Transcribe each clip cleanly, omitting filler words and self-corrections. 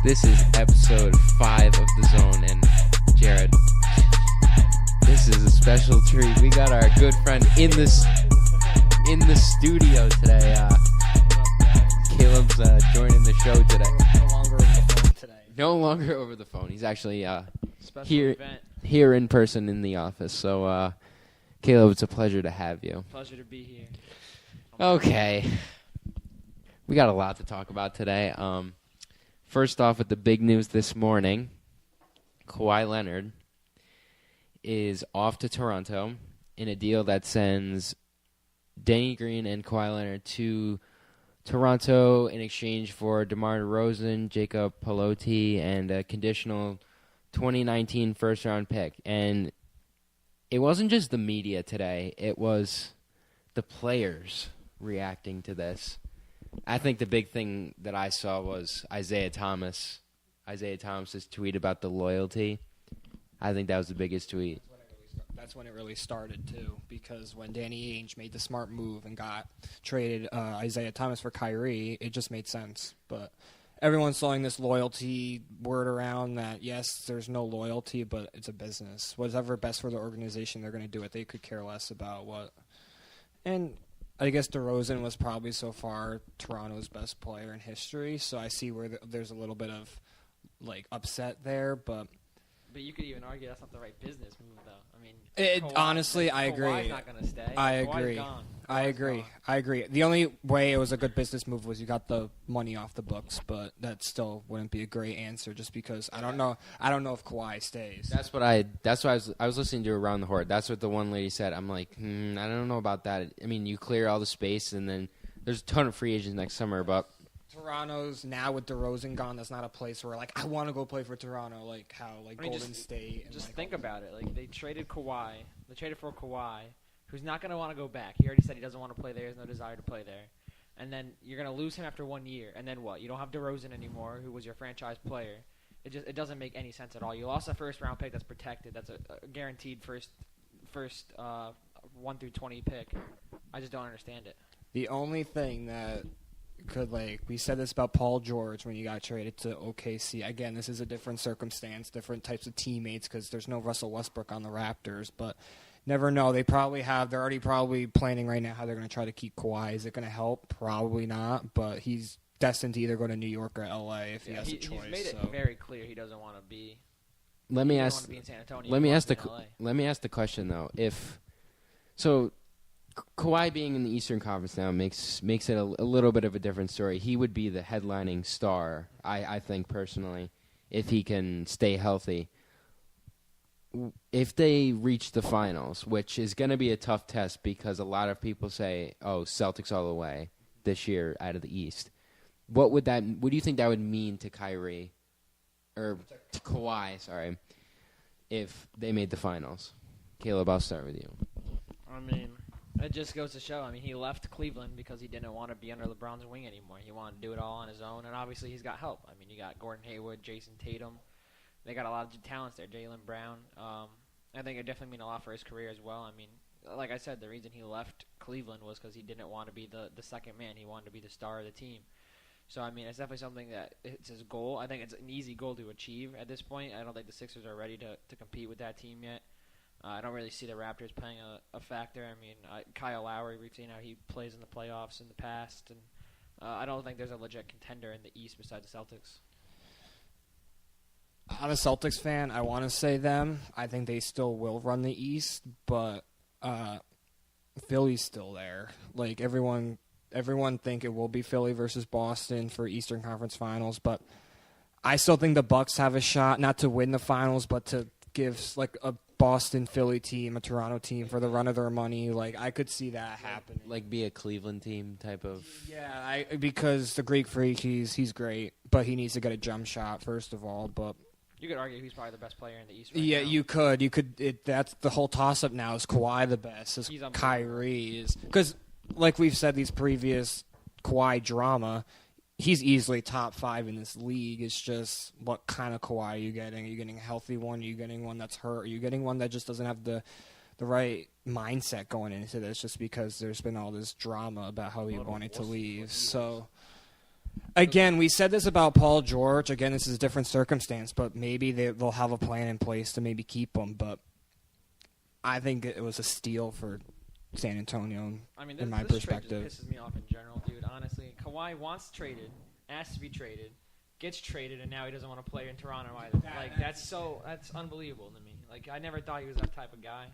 This is episode 5 of The Zone, and Jared, this is a special treat. We got our good friend in the studio today. Caleb's joining the show today. No longer over the phone today. No longer over the phone. He's actually Special event. here in person in the office. So, Caleb, it's a pleasure to have you. Pleasure to be here. Okay. We got a lot to talk about today. First off, with the big news this morning, Kawhi Leonard is off to Toronto in a deal that sends Danny Green and Kawhi Leonard to Toronto in exchange for Demar Derozan, Jakob Poeltl, and a conditional 2019 first-round pick. And it wasn't just the media today. It was the players reacting to this. I think the big thing that I saw was Isaiah Thomas's tweet about the loyalty. I think that was the biggest tweet. That's when it really started, too, because when Danny Ainge made the smart move and traded Isaiah Thomas for Kyrie, it just made sense. But everyone's throwing this loyalty word around that, yes, there's no loyalty, but it's a business. Whatever best for the organization, they're going to do it. They could care less about what. And I guess DeRozan was probably so far Toronto's best player in history, so I see where there's a little bit of upset there, but you could even argue that's not the right business move, though. I mean, honestly, I agree. Kawhi's not going to stay. I agree. Gone. I agree. The only way it was a good business move was you got the money off the books, but that still wouldn't be a great answer just because I don't know if Kawhi stays. That's what I was listening to Around the Horn. That's what the one lady said. I'm like, I don't know about that. I mean, you clear all the space, and then there's a ton of free agents next summer, but Toronto's now with DeRozan gone. That's not a place where I want to go play for Toronto, Golden State. And just think about it. They traded Kawhi. They traded for Kawhi, who's not going to want to go back. He already said he doesn't want to play there. He has no desire to play there. And then you're going to lose him after 1 year. And then what? You don't have DeRozan anymore, who was your franchise player. It doesn't make any sense at all. You lost a first round pick that's protected. That's a guaranteed first 1 through 20 pick. I just don't understand it. The only thing that could we said this about Paul George when he got traded to OKC. Again, this is a different circumstance, different types of teammates because there's no Russell Westbrook on the Raptors. But never know. They're already probably planning right now how they're going to try to keep Kawhi. Is it going to help? Probably not. But he's destined to either go to New York or LA if he has a choice. He's made it very clear he doesn't want to be. Let me ask the question though. Kawhi being in the Eastern Conference now makes it a little bit of a different story. He would be the headlining star, I think, personally, if he can stay healthy. If they reach the finals, which is going to be a tough test because a lot of people say, Celtics all the way this year out of the East. What do you think that would mean to Kyrie, or to Kawhi, sorry, if they made the finals? Caleb, I'll start with you. I mean, it just goes to show. I mean, he left Cleveland because he didn't want to be under LeBron's wing anymore. He wanted to do it all on his own, and obviously he's got help. I mean, you got Gordon Hayward, Jason Tatum. They got a lot of talents there. Jaylen Brown. I think it definitely mean a lot for his career as well. I mean, like I said, the reason he left Cleveland was because he didn't want to be the second man. He wanted to be the star of the team. So, I mean, it's definitely something that it's his goal. I think it's an easy goal to achieve at this point. I don't think the Sixers are ready to compete with that team yet. I don't really see the Raptors playing a factor. I mean, Kyle Lowry, we've seen how he plays in the playoffs in the past. And I don't think there's a legit contender in the East besides the Celtics. I'm a Celtics fan. I want to say them. I think they still will run the East, but Philly's still there. Everyone think it will be Philly versus Boston for Eastern Conference Finals, but I still think the Bucks have a shot, not to win the finals, but to give a Boston-Philly team, a Toronto team for the run of their money. I could see that happening. Be a Cleveland team type of. Yeah, because the Greek Freak, he's great, but he needs to get a jump shot first of all. But you could argue he's probably the best player in the East right now. You could. That's the whole toss-up now. Is Kawhi the best? Is Kyrie? Because, like we've said, these previous Kawhi drama, he's easily top 5 in this league. It's just what kind of Kawhi are you getting? Are you getting a healthy one? Are you getting one that's hurt? Are you getting one that just doesn't have the right mindset going into this just because there's been all this drama about how he wanted to leave? So Again, we said this about Paul George. Again, this is a different circumstance, but maybe they'll have a plan in place to maybe keep him. But I think it was a steal for San Antonio, in my perspective. This pisses me off in general, dude. Honestly, Kawhi wants traded, asked to be traded, gets traded, and now he doesn't want to play in Toronto either. That's unbelievable to me. Like, I never thought he was that type of guy.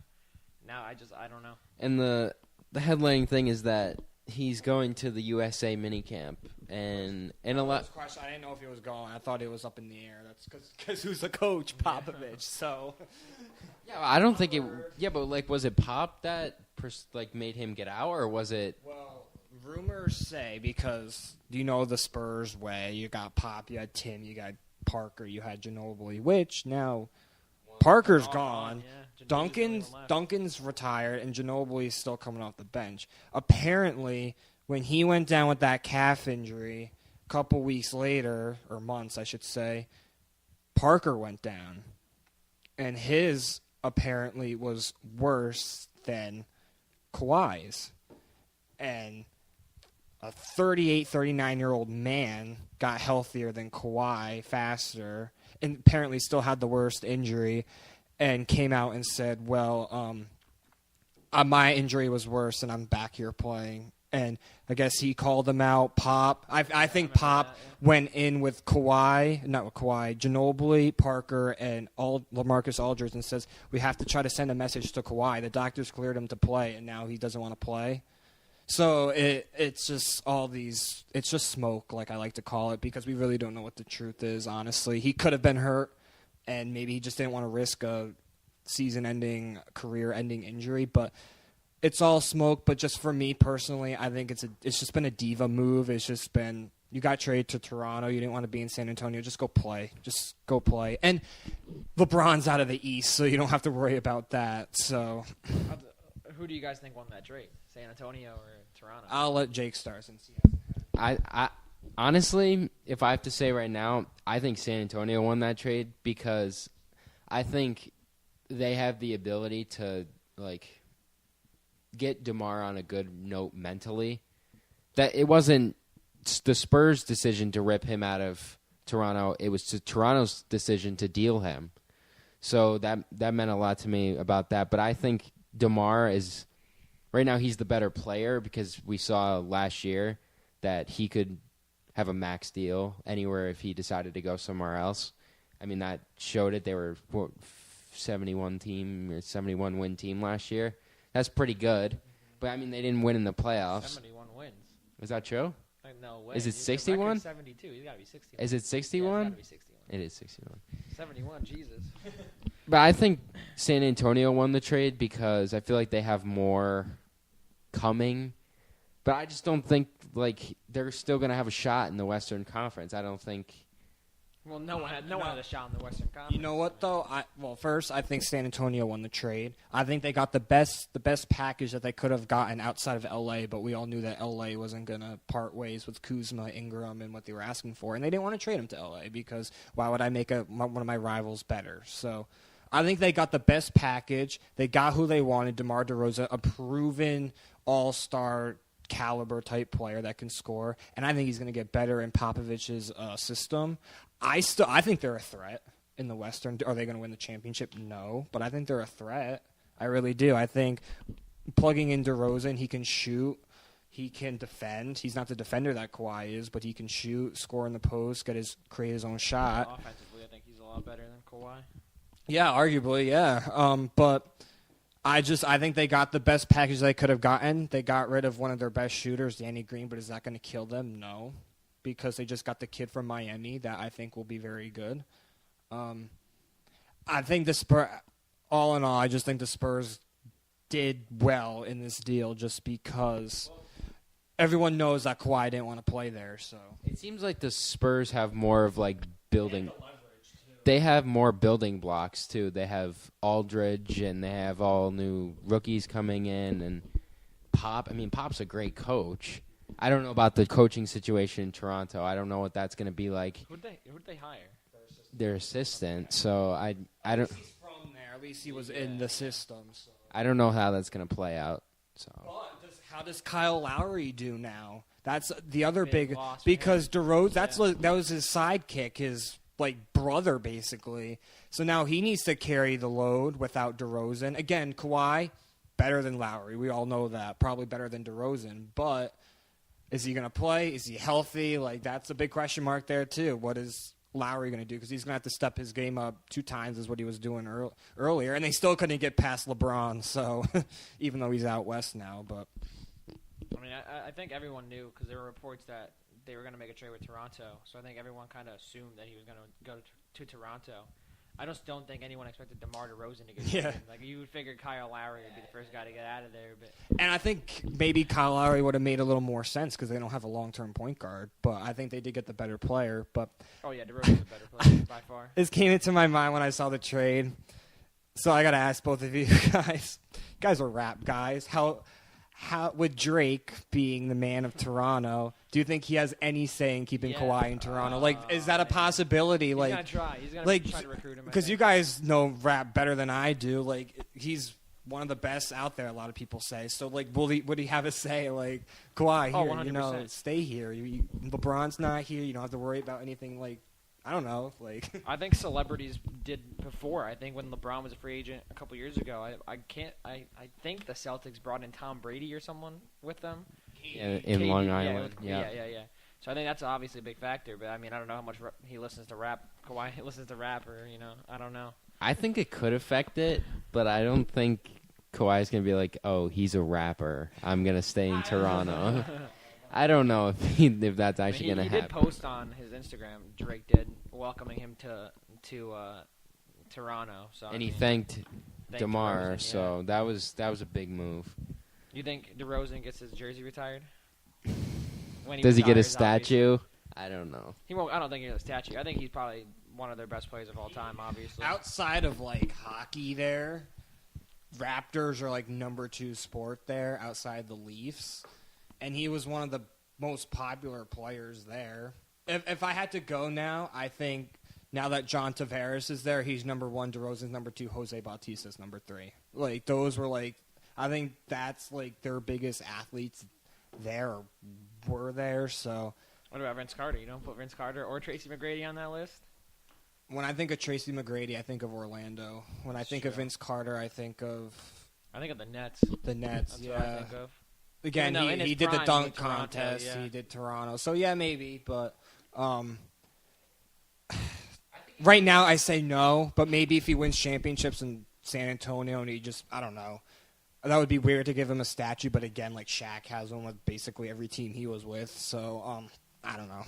Now I don't know. And the headlining thing is that he's going to the USA minicamp, and a lot. I didn't know if he was going. I thought it was up in the air. That's because who's the coach, Popovich. So. Yeah, I don't think it. Yeah, but like, was it Pop that made him get out, or was it? Well, rumors say because you know the Spurs way. You got Pop, you had Tim, you got Parker, you had Ginobili. Which now Parker's gone. Yeah, Duncan's retired, and Ginobili's still coming off the bench. Apparently, when he went down with that calf injury, a couple weeks later, or months, I should say, Parker went down, and his apparently was worse than Kawhi's. And a 38, 39-year-old man got healthier than Kawhi faster, and apparently still had the worst injury, and came out and said, well, my injury was worse, and I'm back here playing. And I guess he called him out. Pop. I think Pop went in with Kawhi, not with Kawhi, Ginobili, Parker, and LaMarcus Aldridge, and says, we have to try to send a message to Kawhi. The doctors cleared him to play, and now he doesn't want to play. So it's just it's just smoke, like I like to call it, because we really don't know what the truth is, honestly. He could have been hurt, and maybe he just didn't want to risk a season-ending, career-ending injury, but it's all smoke. But just for me personally, I think it's just been a diva move. It's just been, you got traded to Toronto, you didn't want to be in San Antonio, just go play. Just go play. And LeBron's out of the East, so you don't have to worry about that. So who do you guys think won that trade? San Antonio or Toronto? I'll let Jake start since he hasn't. I honestly, if I have to say right now, I think San Antonio won that trade because I think they have the ability to get DeMar on a good note mentally. That it wasn't the Spurs' decision to rip him out of Toronto. It was Toronto's decision to deal him. So that meant a lot to me about that. But I think DeMar is right now he's the better player because we saw last year that he could have a max deal anywhere if he decided to go somewhere else. I mean, that showed it. They were 71 win team last year. That's pretty good. But, I mean, they didn't win in the playoffs. 71 wins. Is that true? No way. Is it 61? 72. He's got to be 61. Is it 61? Yeah, it's got to be 61. It is 61. 71, Jesus. But I think San Antonio won the trade because I feel like they have more coming. But I just don't think, they're still going to have a shot in the Western Conference. I don't think. Well, no one had a shot in the Western Conference. You know what, though? First, I think San Antonio won the trade. I think they got the best package that they could have gotten outside of L.A., but we all knew that L.A. wasn't going to part ways with Kuzma, Ingram, and what they were asking for. And they didn't want to trade him to L.A. because why would I make one of my rivals better? So I think they got the best package. They got who they wanted, Demar Derozan, a proven all-star caliber type player that can score, and I think he's going to get better in Popovich's system. I think they're a threat in the Western. Are they going to win the championship? No, but I think they're a threat. I really do. I think plugging in DeRozan, he can shoot, he can defend. He's not the defender that Kawhi is, but he can shoot, score in the post, create his own shot. Offensively, I think he's a lot better than Kawhi. Yeah, arguably, yeah. But I think they got the best package they could have gotten. They got rid of one of their best shooters, Danny Green, but is that going to kill them? No, because they just got the kid from Miami that I think will be very good. I think the Spurs, all in all, I just think the Spurs did well in this deal just because everyone knows that Kawhi didn't want to play there. So it seems like the Spurs have more of building. They have more building blocks, too. They have Aldridge, and they have all new rookies coming in. And Pop, Pop's a great coach. I don't know about the coaching situation in Toronto. I don't know what that's going to be like. Who'd they hire? Their assistant. So I don't. He's from there. At least he was in the system. So. I don't know how that's going to play out. So. Well, How does Kyle Lowry do now? That's the other Big big loss for because him. DeRozan, that was his sidekick, his brother basically. So now he needs to carry the load without DeRozan. Again, Kawhi better than Lowry. We all know that. Probably better than DeRozan, but is he going to play? Is he healthy? That's a big question mark there too. What is Lowry going to do? Because he's going to have to step his game up 2 times as what he was doing earlier, and they still couldn't get past LeBron. So even though he's out west now, but I mean, I think everyone knew because there were reports that they were going to make a trade with Toronto. So I think everyone kind of assumed that he was going to go to Toronto. I just don't think anyone expected DeMar DeRozan to get traded. You would figure Kyle Lowry would be the first guy to get out of there. And I think maybe Kyle Lowry would have made a little more sense because they don't have a long-term point guard. But I think they did get the better player. But oh yeah, DeRozan's a better player by far. This came into my mind when I saw the trade. So I got to ask both of you guys. You guys are rap guys. How with Drake being the man of Toronto, do you think he has any say in keeping Kawhi in Toronto? Is that a possibility? He's gonna try. He's gonna try to recruit him. Because you guys know rap better than I do. He's one of the best out there. A lot of people say. So would he have a say? Kawhi here, 100%. Stay here. LeBron's not here. You don't have to worry about anything. I don't know. I think celebrities did before. I think when LeBron was a free agent a couple years ago, I think the Celtics brought in Tom Brady or someone with them. Yeah, in Long Island. Yeah. So I think that's obviously a big factor. But I mean, I don't know how much he listens to rap. Kawhi listens to rap, or I don't know. I think it could affect it, but I don't think Kawhi's gonna be like, "Oh, he's a rapper. I'm gonna stay in Toronto." I don't know if that's actually going to happen. He did post on his Instagram, Drake did, welcoming him to Toronto. So and he thanked DeMar, DeRozan, so that was a big move. You think DeRozan gets his jersey retired? Does he get a statue? Obviously. I don't know. He won't. I don't think he gets a statue. I think he's probably one of their best players of all time, obviously. Outside of hockey there, Raptors are number 2 sport there outside the Leafs. And he was one of the most popular players there. If I had to go now, I think now that John Tavares is there, he's number 1, DeRozan's number 2, Jose Bautista's number 3. Those were I think that's their biggest athletes there or were there. So what about Vince Carter? You don't put Vince Carter or Tracy McGrady on that list? When I think of Tracy McGrady, I think of Orlando. When I think of Vince Carter, I think of the Nets. The Nets, that's what I think of. Again, he did the dunk contest. He did Toronto. So, yeah, maybe. But right now I say no. But maybe if he wins championships in San Antonio and he just, I don't know. That would be weird to give him a statue. But, again, Shaq has one with basically every team he was with. So, I don't know.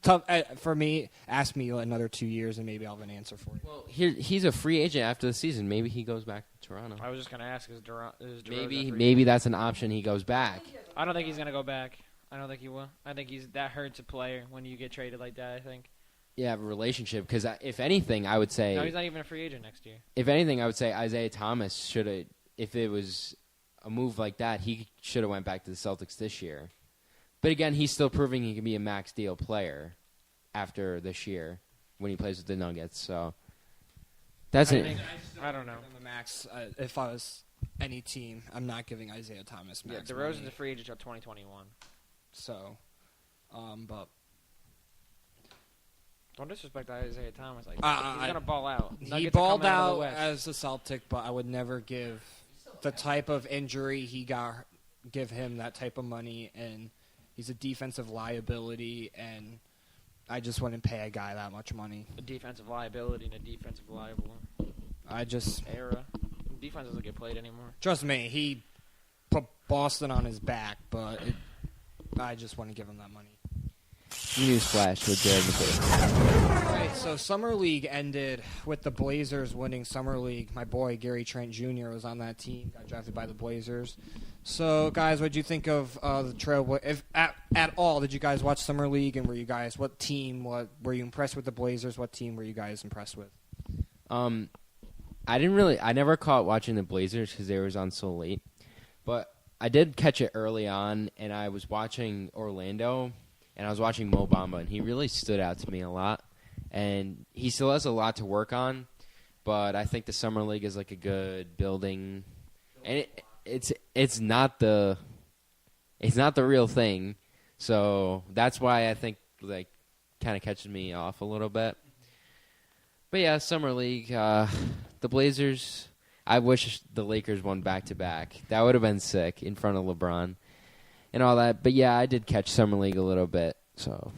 Tough for me. Ask me another 2 years and maybe I'll have an answer for you. Well, he's a free agent after the season. Maybe he goes back to Toronto. I was just going to ask, is maybe that's an option. He goes back. I don't think he's going to go back. I don't think he will. I think that hurts a player when you get traded like that, I think. Yeah, have a relationship. Because if anything, I would say... No, he's not even a free agent next year. If anything, I would say Isaiah Thomas should have... If it was a move like that, he should have went back to the Celtics this year. But again, he's still proving he can be a max deal player after this year when he plays with the Nuggets. So that's it. I don't know. I'm a max. If I was any team, I'm not giving Isaiah Thomas max. Yeah, DeRozan's a free agent until 2021. So, but don't disrespect Isaiah Thomas. He's gonna ball out. He balled out as a Celtic, but I would never give the type of injury he got. Give him that type of money and. He's a defensive liability, and I just wouldn't pay a guy that much money. A defensive liability and a defensive liable era. Defense doesn't get played anymore. Trust me, he put Boston on his back, but I just wouldn't give him that money. Newsflash with Jared McCabe. All right, so Summer League ended with the Blazers winning Summer League. My boy Gary Trent Jr. was on that team, got drafted by the Blazers. So, guys, what did you think of the Trail? If at all, did you guys watch Summer League? And were you guys what were you impressed with the Blazers? What team were you guys impressed with? I never caught watching the Blazers because they was on so late, but I did catch it early on, and I was watching Orlando, and I was watching Mo Bamba, and he really stood out to me a lot, and he still has a lot to work on, but I think the Summer League is a good building, and it's not the It's not the real thing. So that's why I think kind of catches me off a little bit. But yeah, Summer League, the Blazers, I wish the Lakers won back-to-back. That would have been sick in front of LeBron and all that. But yeah, I did catch Summer League a little bit. So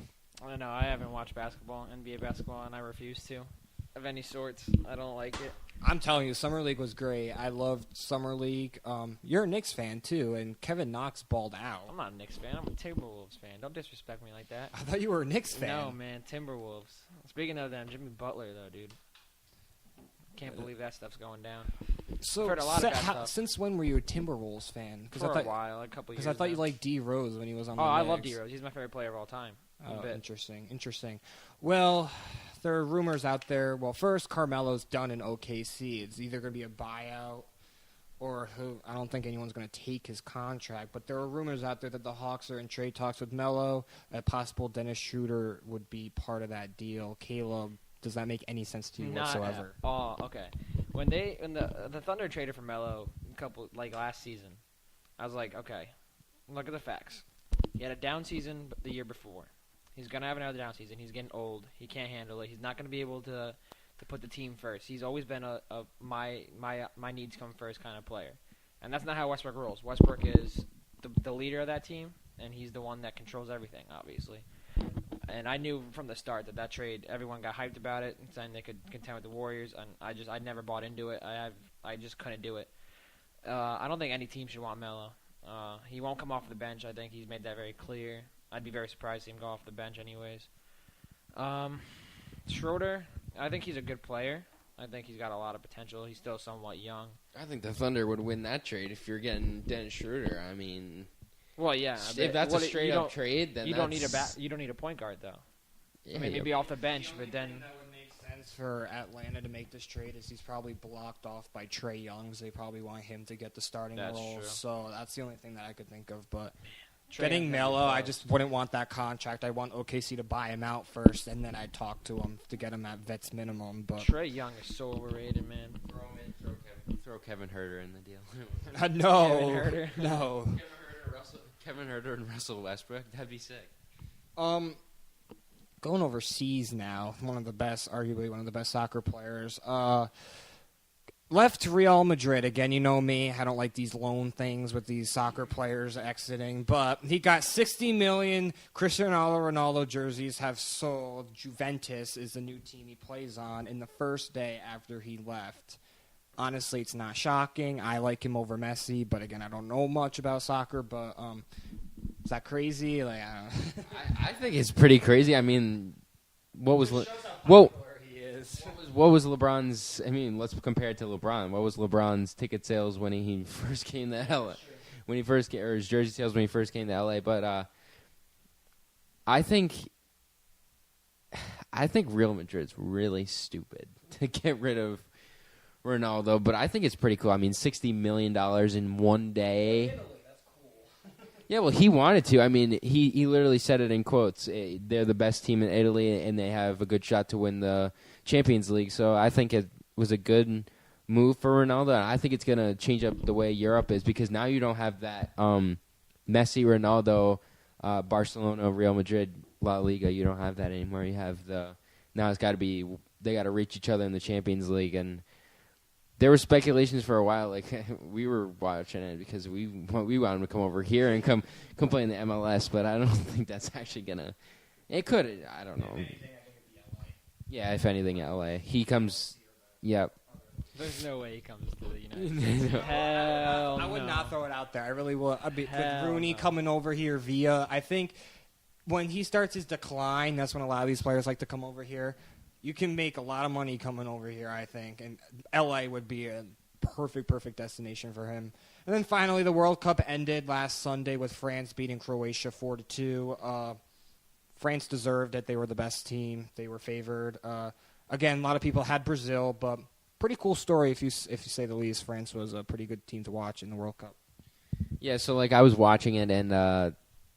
I don't know. I haven't watched basketball, NBA basketball, and I refuse to of any sorts. I don't like it. I'm telling you, Summer League was great. I loved Summer League. You're a Knicks fan, too, and Kevin Knox balled out. I'm not a Knicks fan. I'm a Timberwolves fan. Don't disrespect me like that. I thought you were a Knicks fan. No, man. Timberwolves. Speaking of them, Jimmy Butler, though, dude. Can't believe that stuff's going down. So, heard a lot of bad stuff. Since when were you a Timberwolves fan? For a while, a couple years. Because I thought now. you liked D. Rose when he was on the Knicks. Knicks. I love D. Rose. He's my favorite player of all time. Oh, interesting. Well, there are rumors out there. Well, first, Carmelo's done in OKC. It's either going to be a buyout or I don't think anyone's going to take his contract. But there are rumors out there that the Hawks are in trade talks with Melo. A possible Dennis Schroder would be part of that deal. Caleb, does that make any sense to you whatsoever? Oh, okay. When the Thunder traded for Melo last season, I was like, okay, look at the facts. He had a down season the year before. He's going to have another down season. He's getting old. He can't handle it. He's not going to be able to put the team first. He's always been a my needs come first kind of player. And that's not how Westbrook rolls. Westbrook is the leader of that team, and he's the one that controls everything, obviously. And I knew from the start that trade, everyone got hyped about it, saying they could contend with the Warriors, and I never bought into it. I just couldn't do it. I don't think any team should want Melo. He won't come off the bench. I think he's made that very clear. I'd be very surprised to see him go off the bench anyways. Schroder, I think he's a good player. I think he's got a lot of potential. He's still somewhat young. I think the Thunder would win that trade if you're getting Dennis Schroder. I mean, well, yeah. If that's a straight-up trade, then you don't need a point guard though. Yeah, I mean, maybe off the bench, but then that would make sense for Atlanta to make this trade is he's probably blocked off by Trae Young. So they probably want him to get the starting role. True. So that's the only thing that I could think of, but. Getting Melo, I just wouldn't want that contract. I want OKC to buy him out first, and then I'd talk to him to get him at vet's minimum. But Trae Young is so overrated, man. Throw Kevin Herter in the deal. No. Kevin Herter and Russell Westbrook. That'd be sick. Going overseas now, arguably one of the best soccer players. Left Real Madrid. Again, you know me. I don't like these loan things with these soccer players exiting. But he got 60 million Cristiano Ronaldo jerseys have sold. Juventus is the new team he plays on in the first day after he left. Honestly, it's not shocking. I like him over Messi. But again, I don't know much about soccer. But is that crazy? Like, I don't know. I think it's pretty crazy. I mean, what was LeBron's? I mean, let's compare it to LeBron. What was LeBron's ticket sales when he first came to LA? When he first came, or his jersey sales when he first came to LA? But I think Real Madrid's really stupid to get rid of Ronaldo. But I think it's pretty cool. I mean, $60 million in one day. Yeah, well, he wanted to. I mean, he literally said it in quotes. They're the best team in Italy, and they have a good shot to win the Champions League. So I think it was a good move for Ronaldo. And I think it's going to change up the way Europe is because now you don't have that Messi, Ronaldo, Barcelona, Real Madrid, La Liga. You don't have that anymore. You have now it's got to be they got to reach each other in the Champions League and. There were speculations for a while, like we were watching it because we wanted him to come over here and come play in the MLS, but I don't think that's actually gonna. It could, I don't know. Yeah, if anything, LA. He comes. Yep. There's no way he comes to the United States. Hell no. I would not throw it out there. I really would. With Rooney coming over here via, I think when he starts his decline, that's when a lot of these players like to come over here. You can make a lot of money coming over here, I think, and LA would be a perfect destination for him. And then finally, the World Cup ended last Sunday with France beating Croatia 4-2. France deserved it. They were the best team. They were favored. Again, a lot of people had Brazil, but pretty cool story if you say the least. France was a pretty good team to watch in the World Cup. Yeah, so like I was watching it and I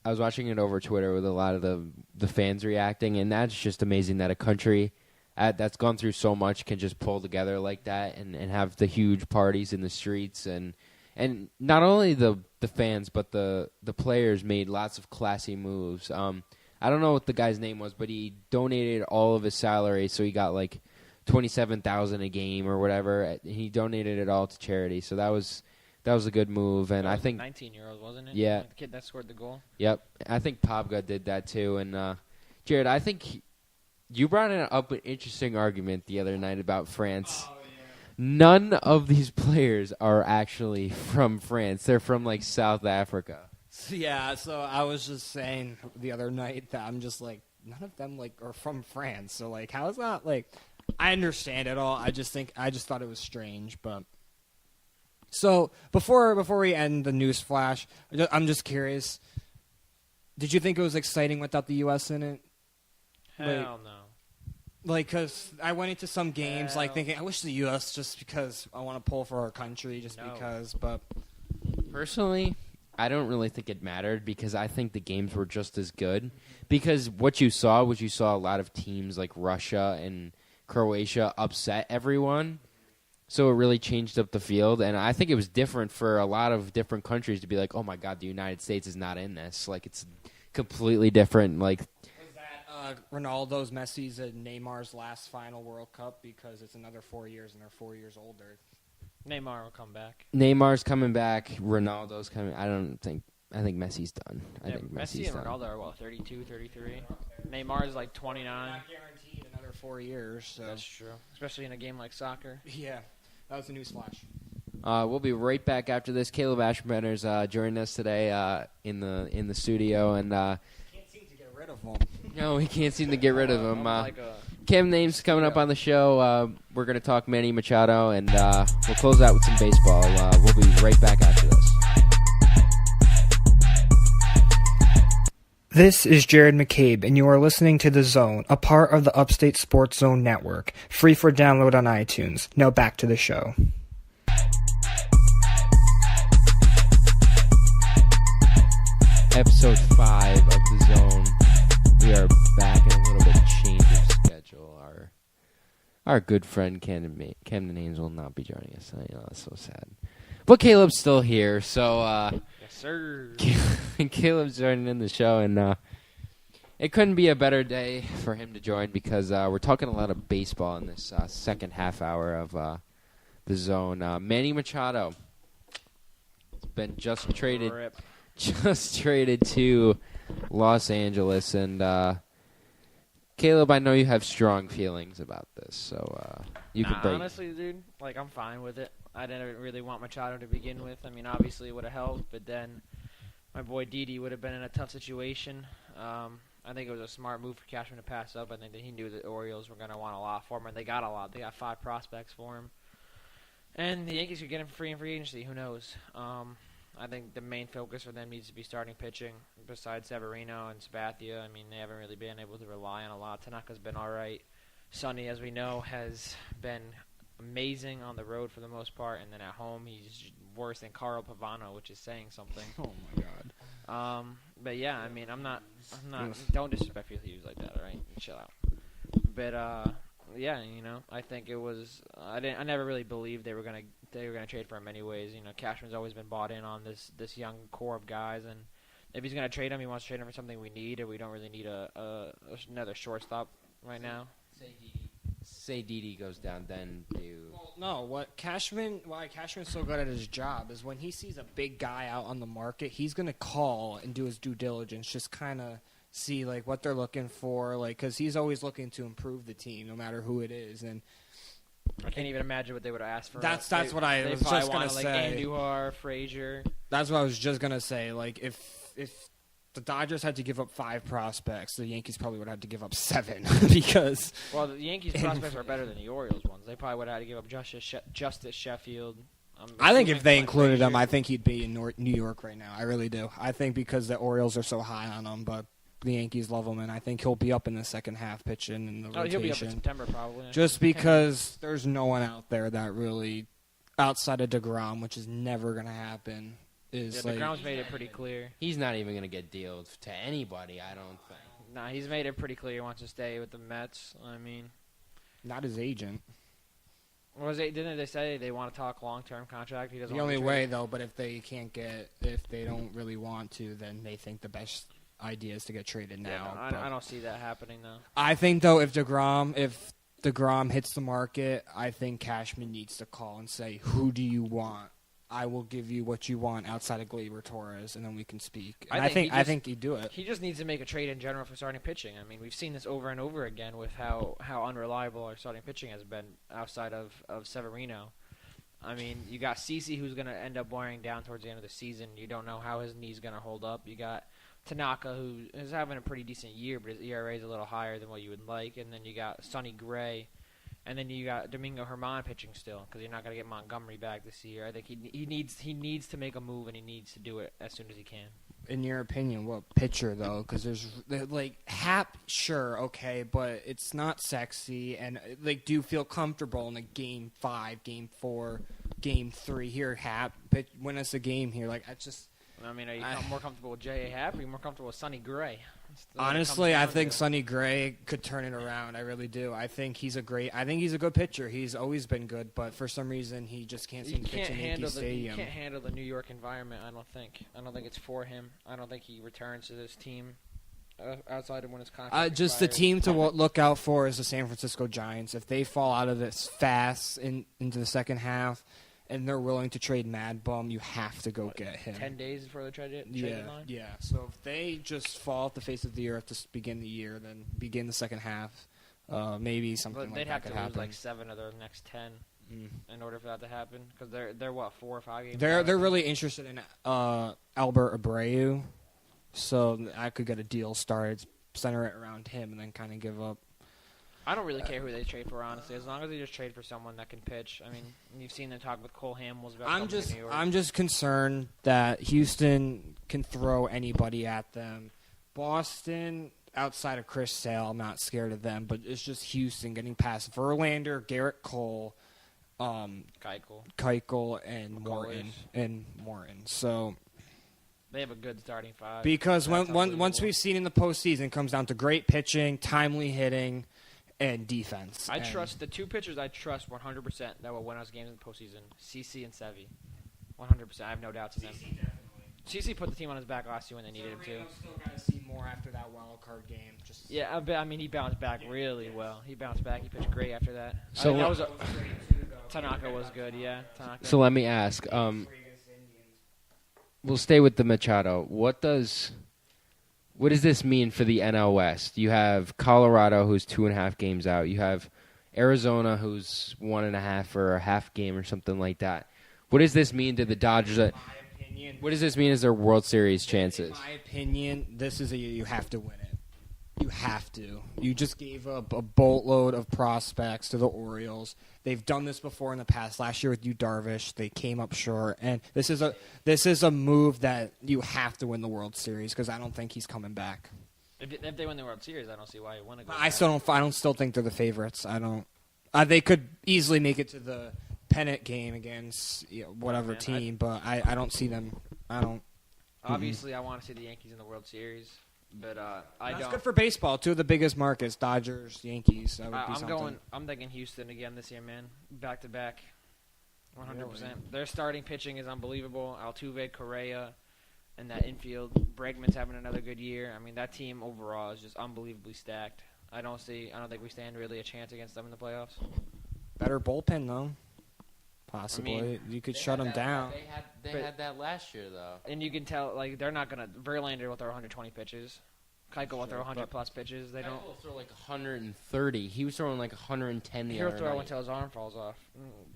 was watching it over Twitter with a lot of the fans reacting, and that's just amazing that a country that's gone through so much can just pull together like that and have the huge parties in the streets and And not only the fans, but the players made lots of classy moves. I don't know what the guy's name was, but he donated all of his salary, so he got like $27,000 a game or whatever. He donated it all to charity, so that was a good move. And I think 19-year-old, wasn't it? Yeah, the kid that scored the goal. Yep, I think Pogba did that too. And Jared, I think you brought up an interesting argument the other night about France. Oh, yeah. None of these players are actually from France. They're from like South Africa. Yeah, so I was just saying the other night that I'm just like, none of them like are from France. So like, how is that like? I understand it all. I just thought it was strange. But so before we end the news flash, I'm just curious. Did you think it was exciting without the U.S. in it? Hell no. Like, because I went into some games like thinking, I wish the U.S. just because I want to pull for our country, because. But personally, I don't really think it mattered because I think the games were just as good. Because what you saw a lot of teams like Russia and Croatia upset everyone. So it really changed up the field. And I think it was different for a lot of different countries to be like, oh, my God, the United States is not in this. Like, it's completely different. Like, was that Ronaldo's, Messi's, and Neymar's last final World Cup because it's another 4 years and they're 4 years older? Neymar will come back. Neymar's coming back. Ronaldo's coming. I think Messi's done. I think Messi and Ronaldo are, 32, 33? Neymar is like 29. Not guaranteed another 4 years. So. That's true, especially in a game like soccer. Yeah, that was a news flash. We'll be right back after this. Kaleb Ashbrenner's joining us today in the studio, and can't seem to get rid of him. No, we can't seem to get rid of him. Cam Name's coming up on the show. We're going to talk Manny Machado, and we'll close out with some baseball. We'll be right back after this. This is Jared McCabe, and you are listening to The Zone, a part of the Upstate Sports Zone Network, free for download on iTunes. Now back to the show. Episode 5 of The Zone. We are back in a little bit change of schedule. Our good friend Camden Haynes will not be joining us. That's so sad. But Caleb's still here, so yes, sir. Caleb's joining in the show, and it couldn't be a better day for him to join because we're talking a lot of baseball in this second half hour of The Zone. Manny Machado has been just traded to Los Angeles, and Caleb, I know you have strong feelings about this, so you can break. Honestly, dude, like I'm fine with it. I didn't really want Machado to begin with. I mean, obviously it would have helped, but then my boy Didi would have been in a tough situation. I think it was a smart move for Cashman to pass up. I think that he knew the Orioles were going to want a lot for him, and they got a lot. They got 5 prospects for him. And the Yankees could get him for free in free agency. Who knows? I think the main focus for them needs to be starting pitching. Besides Severino and Sabathia, I mean, they haven't really been able to rely on a lot. Tanaka's been all right. Sonny, as we know, has been amazing on the road for the most part, and then at home he's worse than Carl Pavano, which is saying something. Oh my God. But yeah, I mean, I'm not. Don't disrespect Hughes like that, all right? Chill out. But yeah, I think it was. I never really believed they were gonna trade for him anyways. Cashman's always been bought in on this young core of guys, and if he's gonna trade him, he wants to trade him for something we need, and we don't really need another shortstop right now. Say Didi goes down, then do. Well, no. Why Cashman's so good at his job is when he sees a big guy out on the market, he's gonna call and do his due diligence, just kind of see like what they're looking for, like because he's always looking to improve the team, no matter who it is. And I can't even imagine what they would have asked for. That's what I was just gonna say. Like Andujar, Frazier. That's what I was just gonna say. Like if the Dodgers had to give up 5 prospects, the Yankees probably would have to give up 7 because. Well, the Yankees' prospects are better than the Orioles ones. They probably would have had to give up Justice Sheffield. I think if they included him, I think he'd be in New York right now. I really do. I think because the Orioles are so high on him, but the Yankees love him, and I think he'll be up in the second half pitching in the rotation. He'll be up in September probably. Just because there's no one out there that really, outside of DeGrom, which is never going to happen. DeGrom's made it pretty clear. He's not even going to get dealed to anybody, I don't think. Nah, he's made it pretty clear he wants to stay with the Mets. I mean, not his agent. Didn't they say they want to talk long-term contract? He doesn't. The only way, though, but if they don't really want to, then they think the best idea is to get traded now. Yeah, I don't see that happening, though. I think, though, if DeGrom hits the market, I think Cashman needs to call and say, who do you want? I will give you what you want outside of Gleyber Torres, and then we can speak. And I think he'd do it. He just needs to make a trade in general for starting pitching. I mean, we've seen this over and over again with how unreliable our starting pitching has been outside of Severino. I mean, you got CeCe, who's going to end up wearing down towards the end of the season. You don't know how his knee's going to hold up. You got Tanaka, who is having a pretty decent year, but his ERA is a little higher than what you would like. And then you got Sonny Gray. And then you got Domingo Germán pitching still, because you're not going to get Montgomery back this year. I think he needs to make a move, and he needs to do it as soon as he can. In your opinion, what pitcher though? Because there's Hap, sure, okay, but it's not sexy. And do you feel comfortable in a Game 5, Game 4, Game 3 here? Hap, win us a game here. I mean, are you more comfortable with J.A. Happ, or are you more comfortable with Sonny Gray? Honestly, I think Sonny Gray could turn it around. I really do. I think he's a good pitcher. He's always been good, but for some reason he just can't seem to pitch in Yankee Stadium. He can't handle the New York environment, I don't think. I don't think it's for him. I don't think he returns to this team outside of when his contract just the team to look out for is the San Francisco Giants. If they fall out of this fast into the second half, and they're willing to trade Mad Bum, you have to go get him. 10 days before the trade line? Yeah. So if they just fall off the face of the earth to begin the year, then begin the second half, maybe something like that could happen. They'd have to lose 7 of their next 10 in order for that to happen, because they're what, 4 or 5 games? They're really interested in Albert Abreu, so I could get a deal started, center it around him, and then kind of give up. I don't really care who they trade for, honestly, as long as they just trade for someone that can pitch. I mean, you've seen them talk with Cole Hamels about coming to New York. I'm just concerned that Houston can throw anybody at them. Boston, outside of Chris Sale, I'm not scared of them, but it's just Houston getting past Verlander, Garrett Cole, Keuchel, and Morton. So they have a good starting 5. Because once we've seen in the postseason, it comes down to great pitching, timely hitting, and defense. Trust the 2 pitchers I trust 100% that will win us games in the postseason: CeCe and Sevy. 100%. I have no doubts in them. CeCe put the team on his back last year when they needed him to. Still got to see more after that wild card game. I mean, he bounced back really well. He bounced back. He pitched great after that. So Tanaka was good. Yeah. Tanaka. So let me ask. We'll stay with the Machado. What does this mean for the NL West? You have Colorado, who's 2.5 games out. You have Arizona, who's 1.5 or a half game or something like that. What does this mean to the Dodgers? What does this mean as their World Series chances? In my opinion, this is a year you have to win it. You have to. You just gave up a boatload of prospects to the Orioles. They've done this before in the past. Last year with Yu Darvish, they came up short, and this is a move that you have to win the World Series, because I don't think he's coming back. If they win the World Series, I don't see why you want to go. I still think they're the favorites. I don't. They could easily make it to the pennant game against whatever team, but I don't see them. I don't. Obviously, I want to see the Yankees in the World Series. But That's good for baseball. 2 of the biggest markets: Dodgers, Yankees. I'm thinking Houston again this year, man. Back to back, 100%. Really? Their starting pitching is unbelievable. Altuve, Correa, and that infield. Bregman's having another good year. I mean, that team overall is just unbelievably stacked. I don't think we stand really a chance against them in the playoffs. Better bullpen though. Possibly. I mean, you could shut them down. They had that last year, though. And you can tell, they're not going to – Verlander will throw 120 pitches. Keuchel will throw 100-plus pitches. They don't – will throw 130. He was throwing 110 the other night. He'll throw until his arm falls off.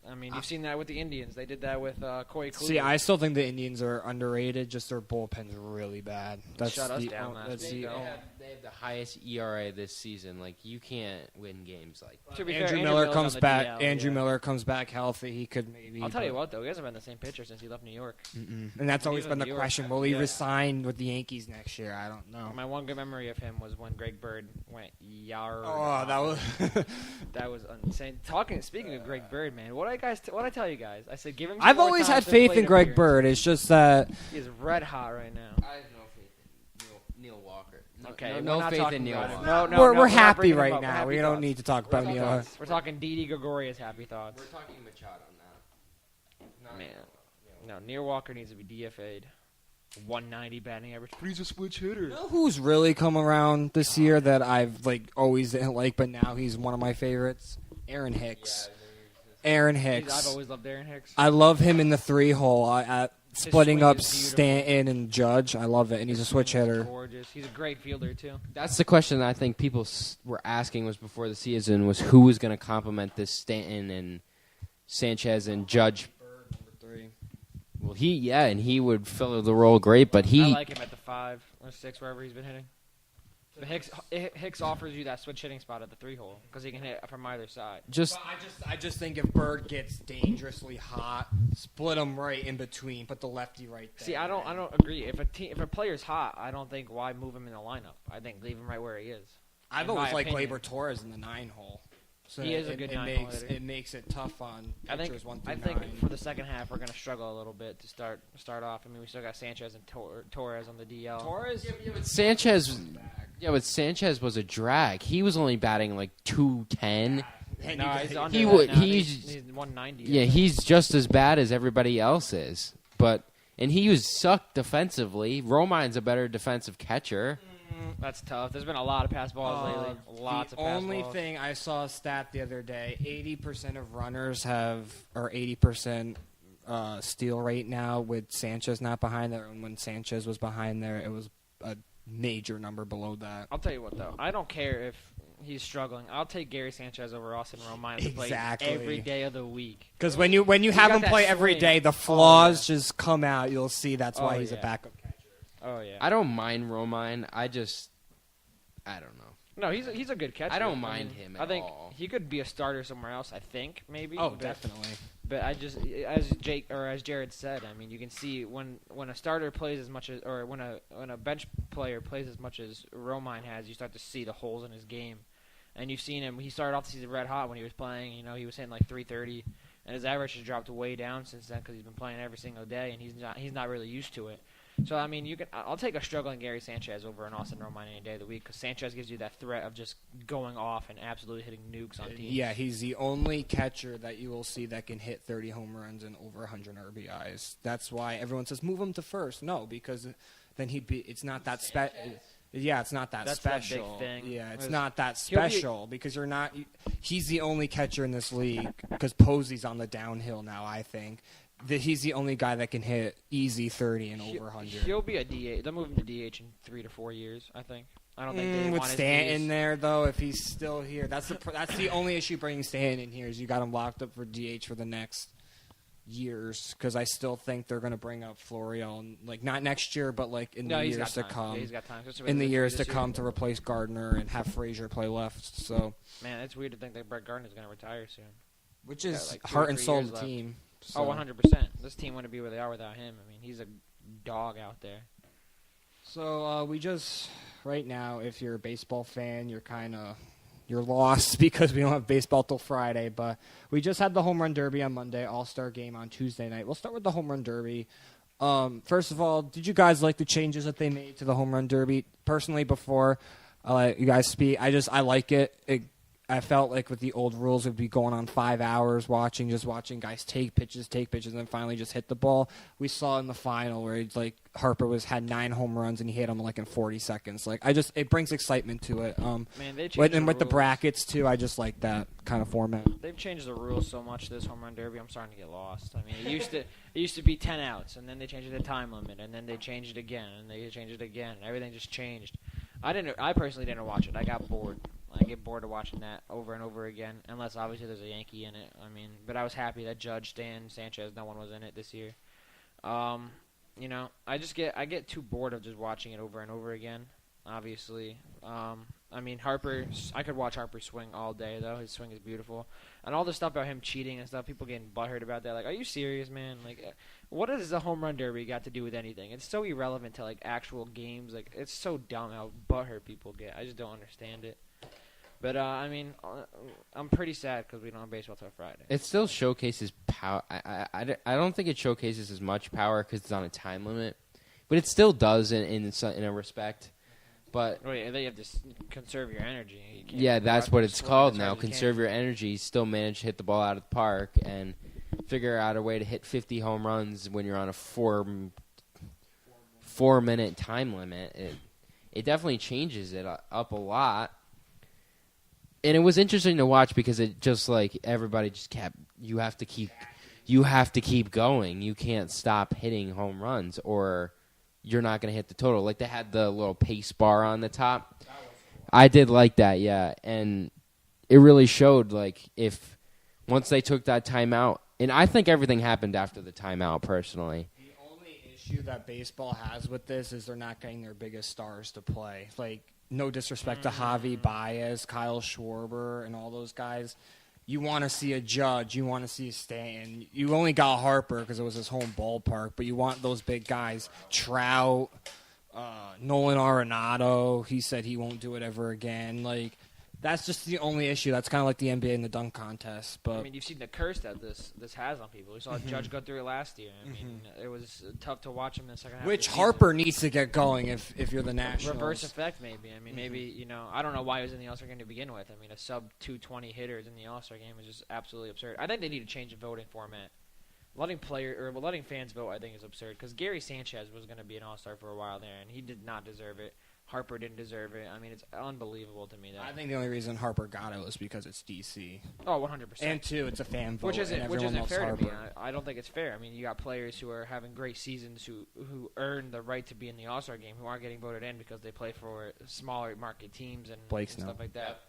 I mean, you've seen that with the Indians. They did that with Corey Kluber. See, I still think the Indians are underrated. Just their bullpen's really bad. Shut us down last week. They have the highest ERA this season. You can't win games like that. Andrew Miller comes back. Miller comes back healthy. He could maybe. I'll tell you what, though. He hasn't been the same pitcher since he left New York. And that's always been the question. Will he resign with the Yankees next year? I don't know. My one good memory of him was when Greg Bird went yard. Oh, that was that was insane. Speaking of Greg Bird, man, what I tell you guys? I said give him. I've always had faith in Greg Bird. It's just that he is red hot right now. I have no faith in Neil Walker. Okay, no we're not faith talking in Neil about it. Walker. No, we're not happy bringing right him up. now. Happy We don't thoughts. need to talk about Neil. We're talking Didi Gregorius happy thoughts. We're talking Machado now. Man, no, Neil Walker needs to be DFA'd. 190 batting average, but he's a switch hitter. You know who's really come around this year that I've always didn't like, but now he's one of my favorites? Aaron Hicks. Aaron Hicks. I've always loved Aaron Hicks. I love him in the 3-hole. Splitting swing up is beautiful. Stanton and Judge. I love it, and he's a switch hitter. Gorgeous. He's a great fielder too. That's the question that I think people were asking was before the season was who was going to complement this Stanton and Sanchez and Judge. Well, he would fill the role great, but I like him at the 5 or 6 wherever he's been hitting. But Hicks offers you that switch hitting spot at the 3-hole because he can hit from either side. I just think if Bird gets dangerously hot, split him right in between, put the lefty right there. See, I don't agree. If a player's hot, I don't think why move him in the lineup. I think leave him right where he is. I've always liked Gleyber Torres in the 9-hole. So he is a good 9-hole hitter. It makes it tough on pitchers 1 through 9. I think for the second half we're going to struggle a little bit to start off. I mean, we still got Sanchez and Torres on the DL. Torres, but Sanchez. Yeah, but Sanchez was a drag. He was only batting like 210. No, he's under He that would. now. He's 190. yeah. He's just as bad as everybody else is. And he was sucked defensively. Romine's a better defensive catcher. That's tough. There's been a lot of pass balls lately. Lots of pass balls. The only thing I saw a stat the other day: 80% of runners or 80% steal rate now with Sanchez not behind there. And when Sanchez was behind there, it was a major number below that. I'll tell you what, though. I don't care if he's struggling. I'll take Gary Sanchez over Austin Romine to play every day of the week. Because when you have him play every day, the flaws just come out. You'll see that's why he's a backup catcher. Oh, yeah. I don't mind Romine. I don't know. No, he's a good catcher. I don't mind him at all. I think he could be a starter somewhere else, I think, maybe. Oh, definitely. But I just, as Jared said, I mean, you can see when a starter plays as much as, or when a bench player plays as much as Romine has, you start to see the holes in his game. And you've seen him. He started off the season red hot when he was playing. You know, he was hitting like 330, and his average has dropped way down since then because he's been playing every single day, and he's not really used to it. So, I mean, I'll take a struggling Gary Sanchez over an Austin Romine any day of the week because Sanchez gives you that threat of just going off and absolutely hitting nukes on teams. Yeah, he's the only catcher that you will see that can hit 30 home runs and over 100 RBIs. That's why everyone says move him to first. No, because then it's not that special. Yeah, it's not that special. That big thing. Yeah, it's not that special because you're not. He's the only catcher in this league because Posey's on the downhill now. I think. He's the only guy that can hit easy 30 and over 100. He'll be a DH. They'll move him to DH in 3 to 4 years, I think. I don't think they with want Stanton there though. If he's still here, that's the only issue bringing Stanton in here is you got him locked up for DH for the next years because I still think they're going to bring up Florial, like not next year, but like in the years to come. Yeah, he's got time. In the years to come to replace Gardner and have Frazier play left. So man, it's weird to think that Brett Gardner's going to retire soon. Which is like heart and soul of the team. So. 100%. This team wouldn't be where they are without him. I mean, he's a dog out there. So we just right now, if you're a baseball fan, you're lost because we don't have baseball till Friday. But we just had the home run derby on Monday, All-Star game on Tuesday night. We'll start with the home run derby. First of all, did you guys like the changes that they made to the home run derby? Personally, before I let you guys speak, I like it. I felt like with the old rules, it would be going on 5 hours watching guys take pitches, and then finally just hit the ball. We saw in the final where Harper had 9 home runs and he hit them in 40 seconds. It brings excitement to it. Man, they changed and with the rules. brackets too, I just like that kind of format. They've changed the rules so much this home run derby. I'm starting to get lost. I mean, it used to be 10 outs, and then they changed it to time limit, and then they changed it again, and they changed it again. Everything just changed. I personally didn't watch it. I got bored. I get bored of watching that over and over again, unless obviously there's a Yankee in it. I mean, but I was happy that Judge, Stan, Sanchez, no one was in it this year. You know, I get too bored of just watching it over and over again. Obviously, I mean I could watch Harper swing all day though. His swing is beautiful, and all the stuff about him cheating and stuff. People getting butthurt about that. Like, are you serious, man? Like, what does the home run derby got to do with anything? It's so irrelevant to actual games. Like, it's so dumb how butthurt people get. I just don't understand it. But, I mean, I'm pretty sad because we don't have baseball till Friday. It still showcases power. I don't think it showcases as much power because it's on a time limit. But it still does in a respect. But Wait, they have to conserve your energy. You can't yeah, go that's out what there it's swing called as hard now. as you Conserve can. your energy. Still manage to hit the ball out of the park and figure out a way to hit 50 home runs when you're on a 4-minute time limit. It definitely changes it up a lot. And it was interesting to watch because it just like everybody just kept. You have to keep going. You can't stop hitting home runs or you're not going to hit the total. Like they had the little pace bar on the top. That was cool. I did like that, yeah. And it really showed, like, if once they took that timeout, and I think everything happened after the timeout, personally. The only issue that baseball has with this is they're not getting their biggest stars to play. Like, no disrespect to Javi Baez, Kyle Schwarber, and all those guys. You want to see a Judge. You want to see a Stanton. You only got Harper because it was his home ballpark, but you want those big guys. Trout, Nolan Arenado. He said he won't do it ever again. Like, that's just the only issue. That's kind of like the NBA in the dunk contest. But I mean, you've seen the curse that this has on people. We saw Judge go through it last year. I mean, it was tough to watch him in the second half. which of the season. Harper needs to get going if you're the Nationals. Reverse effect, maybe. I mean, maybe, I don't know why he was in the All-Star game to begin with. I mean, a sub-220 hitters in the All-Star game is just absolutely absurd. I think they need to change the voting format. Letting fans vote, I think, is absurd because Gary Sanchez was going to be an All-Star for a while there, and he did not deserve it. Harper didn't deserve it. I mean, it's unbelievable to me. I think the only reason Harper got it was because it's DC. Oh, 100%. And two, it's a fan vote. Which isn't loves fair Harper. to me. I don't think it's fair. I mean, you got players who are having great seasons who earn the right to be in the All-Star game who aren't getting voted in because they play for smaller market teams and stuff like that.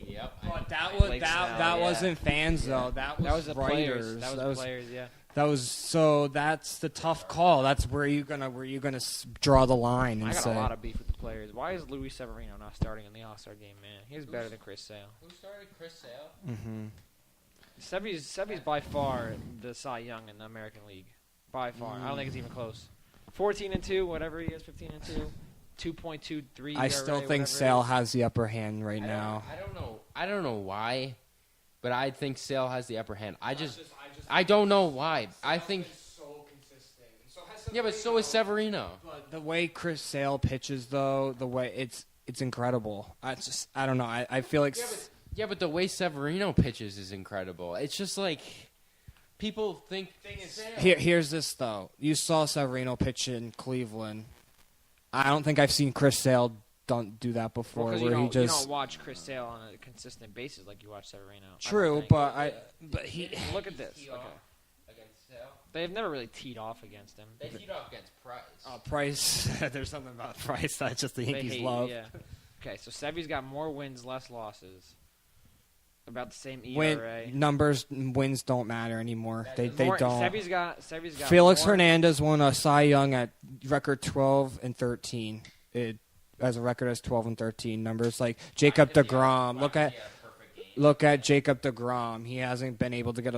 Yep. But that Yeah. wasn't fans though. That was the writers. players. That was the players. Yeah. That's the tough call. That's where you gonna draw the line and I got say. a lot of beef with the players. Why is Luis Severino not starting in the All-Star game, man? He's better than Chris Sale. Who started Chris Sale? Mm-hmm. Sevy's by far the Cy Young in the American League. By far. I don't think it's even close. 14-2, whatever he is, 15-2. 2.23. I still think Sale has the upper hand right now. I don't know why, but I think Sale has the upper hand. I don't know why. I think. So consistent. Yeah, but so is Severino. But the way Chris Sale pitches, though, the way it's incredible. I don't know. I feel like. Yeah, but the way Severino pitches is incredible. It's just like people think. Here's this though. You saw Severino pitch in Cleveland. I don't think I've seen Chris Sale don't do that before. Well, where you he just don't watch Chris Sale on a consistent basis like you watch Severino. true, but he look at this. Okay. Against Sale? They've never really teed off against him. They teed off against Price. Price. There's something about Price that just the Yankees love. Yeah. Okay, so Sevy's got more wins, less losses. About the same ERA. Wins don't matter anymore. They don't. Sevy's got Felix more. Hernandez won a Cy Young at record 12-13. It as a record as 12-13 numbers like Jacob deGrom. Look at Jacob deGrom. He hasn't been able to get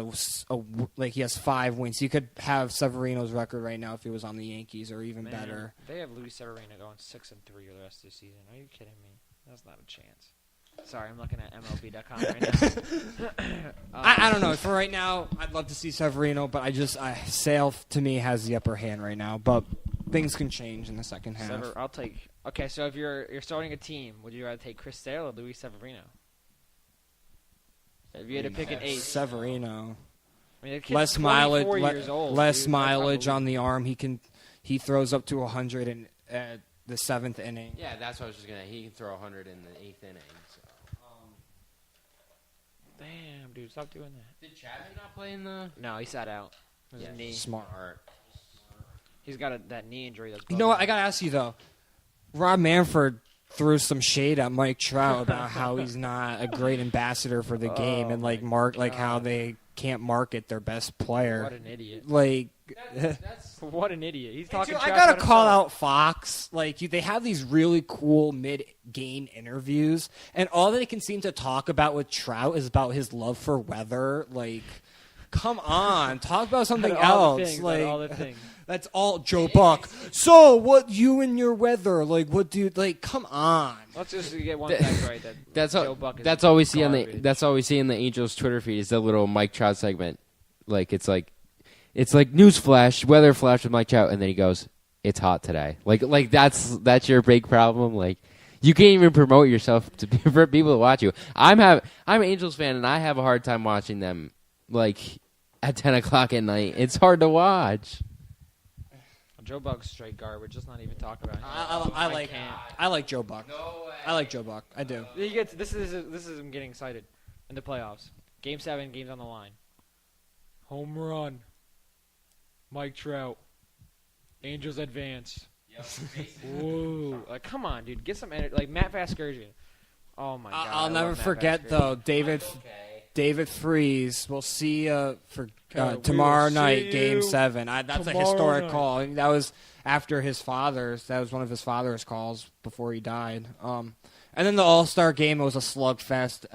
he has 5 wins. He could have Severino's record right now if he was on the Yankees or even better. They have Luis Severino going 6-3 the rest of the season. Are you kidding me? That's not a chance. Sorry, I'm looking at MLB.com right now. I don't know. For right now, I'd love to see Severino, but Sale to me has the upper hand right now. But things can change in the second half. I'll take. Okay, so if you're starting a team, would you rather take Chris Sale or Luis Severino? If you had to pick an ace, Severino. I mean, the kid's Less 24 mileage, years old, less dude. mileage on the arm. He throws up to 100 in the 7th inning. Yeah, that's what I was just gonna. He can throw 100 in the 8th inning. So. Damn, dude, stop doing that. Did Chapman not play in the? No, he sat out. His knee. Smart. He's got that knee injury. That's You know what? I gotta ask you though. Rob Manfred threw some shade at Mike Trout about how he's not a great ambassador for the game and how they can't market their best player. What an idiot! That's What an idiot! He's talking. I trash gotta about call himself. out Fox. They have these really cool mid-game interviews, and all they can seem to talk about with Trout is about his love for weather. Come on, talk about something All the else. things, all the things. That's all Joe Buck. So what? You and your weather? What do? Come on. Let's just get one fact right. Joe Buck is that's all we see garbage. that's all we see in the Angels Twitter feed is the little Mike Trout segment. It's like news flash, weather flash with Mike Trout, and then he goes, "It's hot today." That's your big problem. You can't even promote yourself for people to watch you. I'm an Angels fan, and I have a hard time watching them like at 10 o'clock at night. It's hard to watch. Joe Buck's straight garbage. Let's not even talk about him. I like Joe Buck. No way. I like Joe Buck. I do. This is him getting excited in the playoffs. Game 7, games on the line. Home run. Mike Trout. Angels advance. Whoa! Like, come on, dude. Get some energy. Like Matt Vasgersian. Oh my God. I'll never forget though, David Freese. We'll see for tomorrow night, Game 7. That's a historic call. That was after his father's. That was one of his father's calls before he died. And then the All-Star game, it was a slugfest.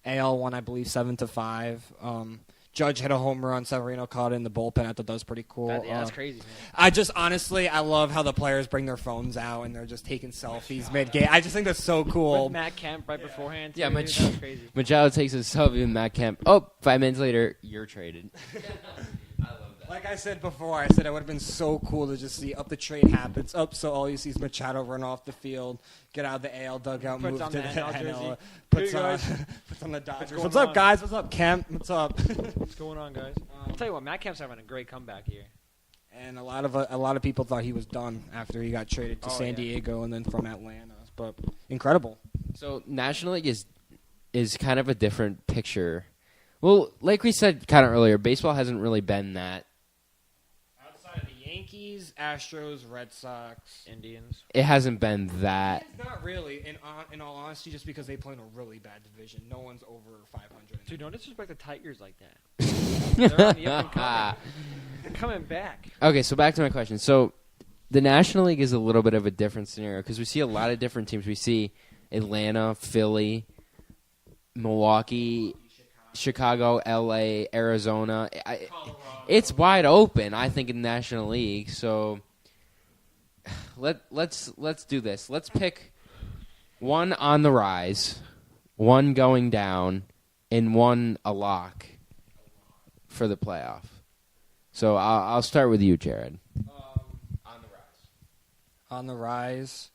AL won, I believe, 7-5. Judge hit a home run. Severino caught it in the bullpen. I thought that was pretty cool. That's crazy, man. I love how the players bring their phones out and they're just taking selfies mid-game. I just think that's so cool. With Matt Kemp right beforehand. Yeah, that was crazy. Machado takes a selfie with Matt Kemp. 5 minutes later, you're traded. I love that. Like I said before, it would have been so cool to just see the trade happens, so all you see is Machado run off the field, get out of the AL dugout, move to the NL, puts on the Dodgers. What's up, guys? What's up, Kemp? What's up? What's going on, guys? I'll tell you what, Matt Kemp's having a great comeback here. And a lot of people thought he was done after he got traded to San Diego and then from Atlanta. But incredible. So National League is kind of a different picture. Well, like we said kind of earlier, baseball hasn't really been that. Outside of the Yankees, Astros, Red Sox, Indians. It hasn't been that. It's not really, in all honesty, just because they play in a really bad division. No one's over 500. Dude, don't disrespect the Tigers like that. They're on the up and coming. They're coming back. Okay, so back to my question. So the National League is a little bit of a different scenario because we see a lot of different teams. We see Atlanta, Philly, Milwaukee, Chicago, LA, Arizona. It's wide open, I think, in the National League. So let's do this. Let's pick one on the rise, one going down, and one a lock for the playoff. So I'll start with you, Jared. On the rise,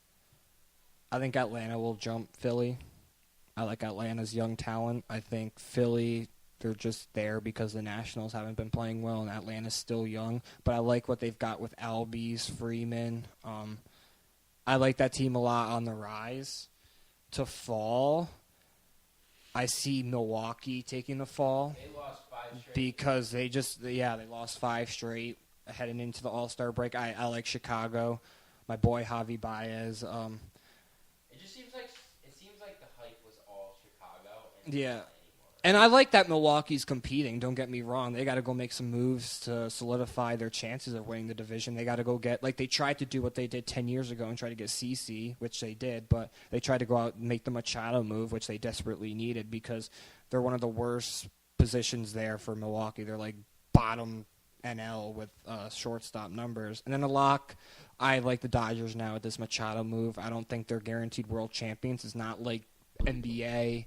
I think Atlanta will jump Philly. I like Atlanta's young talent. I think Philly, they're just there because the Nationals haven't been playing well, and Atlanta's still young. But I like what they've got with Albies, Freeman. I like that team a lot on the rise. To fall, I see Milwaukee taking the fall. They lost 5 straight. Because they lost 5 straight heading into the All-Star break. I like Chicago. My boy Javi Baez. It just seems like the hype was all Chicago. Yeah. And I like that Milwaukee's competing. Don't get me wrong. They got to go make some moves to solidify their chances of winning the division. They got to go get, like they tried to do what they did 10 years ago and try to get CC, which they did, but they tried to go out and make the Machado move, which they desperately needed because they're one of the worst positions there for Milwaukee. They're like bottom NL with shortstop numbers. And then a lock, I like the Dodgers now with this Machado move. I don't think they're guaranteed world champions. It's not like NBA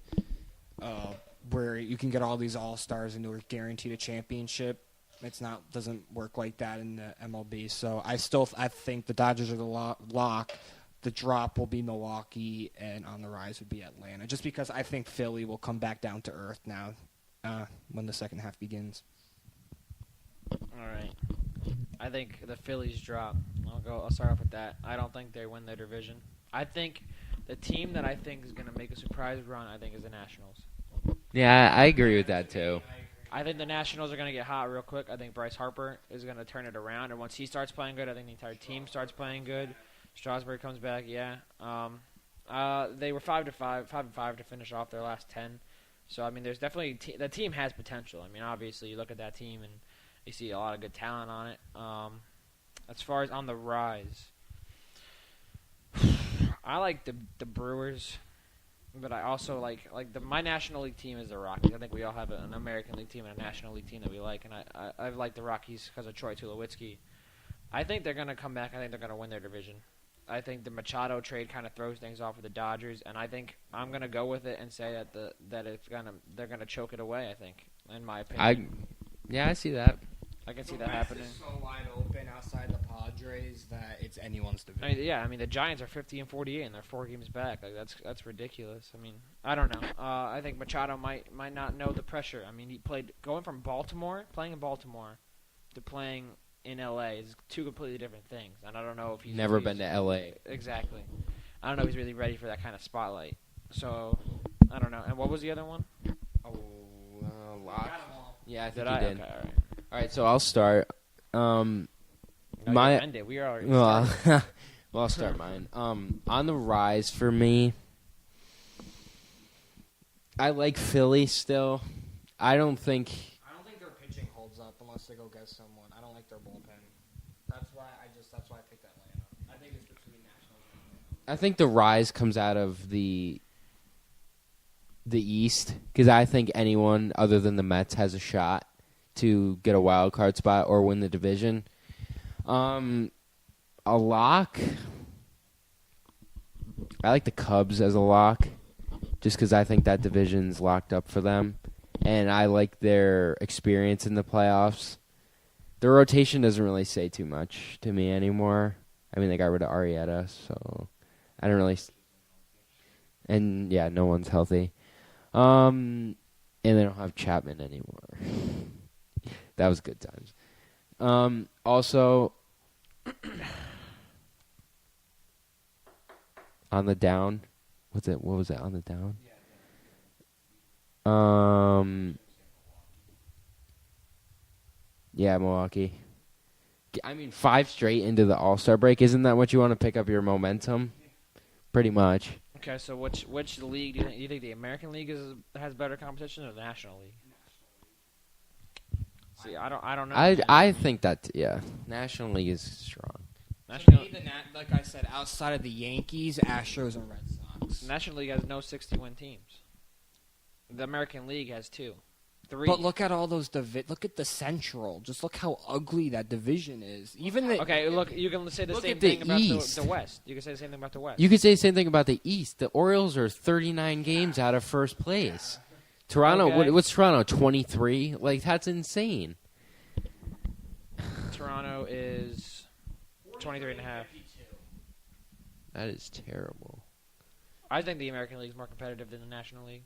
where you can get all these all-stars and they're guaranteed a championship. Doesn't work like that in the MLB. So I think the Dodgers are the lock. The drop will be Milwaukee, and on the rise would be Atlanta. Just because I think Philly will come back down to earth now when the second half begins. All right. I think the Phillies drop. I'll start off with that. I don't think they win their division. I think the team that I think is going to make a surprise run, I think, is the Nationals. Yeah, I agree with that too. I think the Nationals are going to get hot real quick. I think Bryce Harper is going to turn it around, and once he starts playing good, I think the entire team starts playing good. Strasburg comes back, yeah. They were 5-5 to finish off their last 10. So I mean, there's definitely the team has potential. I mean, obviously, you look at that team and you see a lot of good talent on it. As far as on the rise, I like the Brewers. But I also like my National League team is the Rockies. I think we all have an American League team and a National League team that we like, and I like the Rockies because of Troy Tulowitzki. I think they're going to come back. I think they're going to win their division. I think the Machado trade kind of throws things off with the Dodgers, and I think I'm going to go with it and say that they're going to choke it away. I think, in my opinion. I see that. I can see that happening. It's so wide open outside the Padres that it's anyone's division. I mean, the Giants are 50-48, and they're 4 games back. Like that's ridiculous. I mean, I don't know. I think Machado might not know the pressure. I mean, he playing in Baltimore to playing in LA is 2 completely different things. And I don't know if he's never been to LA. Exactly. I don't know if he's really ready for that kind of spotlight. So I don't know. And what was the other one? Lock. Yeah, I think Did you I? did. Okay, all right. All right, so I'll start. No, My you ended. We are already well, started. well, I'll start mine. On the rise for me, I like Philly still. I don't think their pitching holds up unless they go get someone. I don't like their bullpen. That's why I picked Atlanta. I think it's between Nationals and Atlanta. I think the rise comes out of the East because I think anyone other than the Mets has a shot to get a wild card spot or win the division. A lock. I like the Cubs as a lock just because I think that division's locked up for them. And I like their experience in the playoffs. Their rotation doesn't really say too much to me anymore. I mean, they got rid of Arrieta, so I don't really... And, yeah, no one's healthy. And they don't have Chapman anymore. That was good times. Also, on the down, what was it on the down? Yeah, Milwaukee. I mean, 5 straight into the All-Star break. Isn't that what you want to pick up your momentum? Pretty much. Okay, so which league do you think the American League has better competition or the National League? See, I don't know. I think that National League is strong. National, like I said, outside of the Yankees, Astros, and Red Sox. National League has no 60-win teams. The American League has 2. 3. But look at all those look at the Central. Just look how ugly that division is. Look, you can say the Look same at the thing about East. the West. You can say the same thing about the West. You could say the same thing about the East. The Orioles are 39 games out of first place. Toronto, Okay. what's Toronto, 23? Like, that's insane. Toronto is 23.5. That is terrible. I think the American League is more competitive than the National League.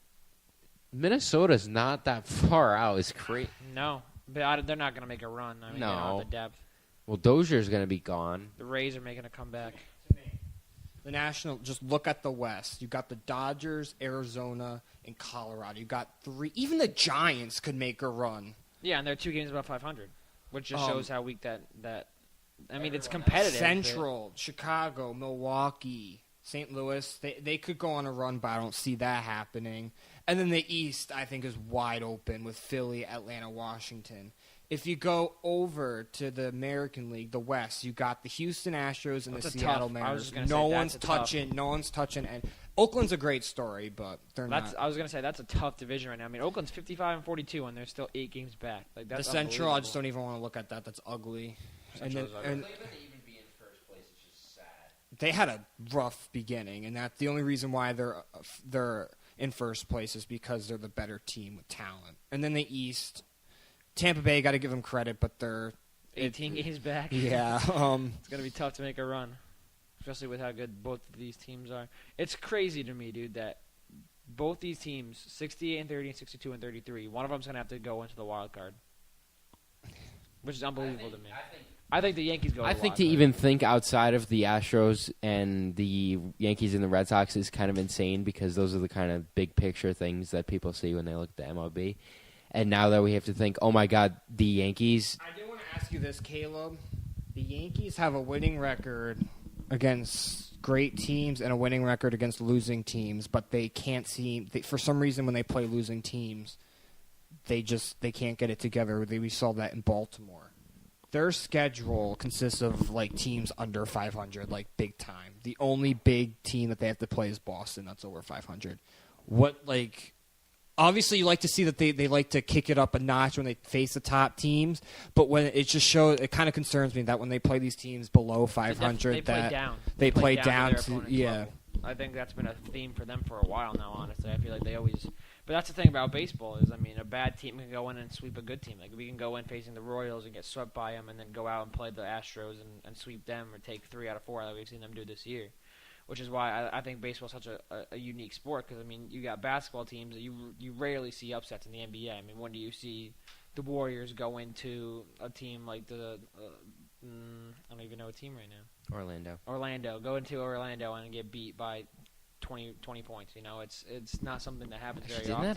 Minnesota's not that far out. It's crazy. No, but they're not going to make a run. I mean, they don't have the depth. Well, Dozier's going to be gone. The Rays are making a comeback. The National, just look at the West. You got the Dodgers, Arizona, and Colorado. You got 3. Even the Giants could make a run. Yeah, and they're 2 games above 500, which just shows how weak that. I mean, it's competitive. Central, Chicago, Milwaukee, St. Louis. They could go on a run, but I don't see that happening. And then the East, I think, is wide open with Philly, Atlanta, Washington. If you go over to the American League, the West, you got the Houston Astros and the Seattle Mariners. No one's touching. And Oakland's a great story, but they're not. I was going to say that's a tough division right now. I mean, Oakland's 55-42, and they're still 8 games back. Like that's the Central, I just don't even want to look at that. That's ugly. And Cleveland to even be in first place is just sad. They had a rough beginning, and that's the only reason why they're in first place is because they're the better team with talent. And then the East, Tampa Bay, got to give them credit, but they're 18 games back. Yeah, it's going to be tough to make a run, especially with how good both of these teams are. It's crazy to me, dude, that both these teams, 68-30 and 62-33, one of them's going to have to go into the wild card, which is unbelievable to me. I think the Yankees go. I think to even think outside of the Astros and the Yankees and the Red Sox is kind of insane because those are the kind of big picture things that people see when they look at the MLB. And now that we have to think, oh my God, the Yankees. I do want to ask you this, Caleb. The Yankees have a winning record against great teams and a winning record against losing teams, but they can't seem. For some reason, when they play losing teams, they can't get it together. We saw that in Baltimore. Their schedule consists of like teams under 500, like big time. The only big team that they have to play is Boston. That's over 500. Obviously, you like to see that they like to kick it up a notch when they face the top teams, but when it just shows, it kind of concerns me that when they play these teams below 500, they play down to level. I think that's been a theme for them for a while now. Honestly, I feel like they always But that's the thing about baseball is, I mean, a bad team can go in and sweep a good team. Like, we can go in facing the Royals and get swept by them and then go out and play the Astros and sweep them or take 3 out of 4 that we've seen them do this year, which is why I think baseball is such a unique sport because, I mean, you got basketball teams that you rarely see upsets in the NBA. I mean, when do you see the Warriors go into a team like I don't even know a team right now. Orlando. Go into Orlando and get beat by 20 points. You know, it's not something that happens very often.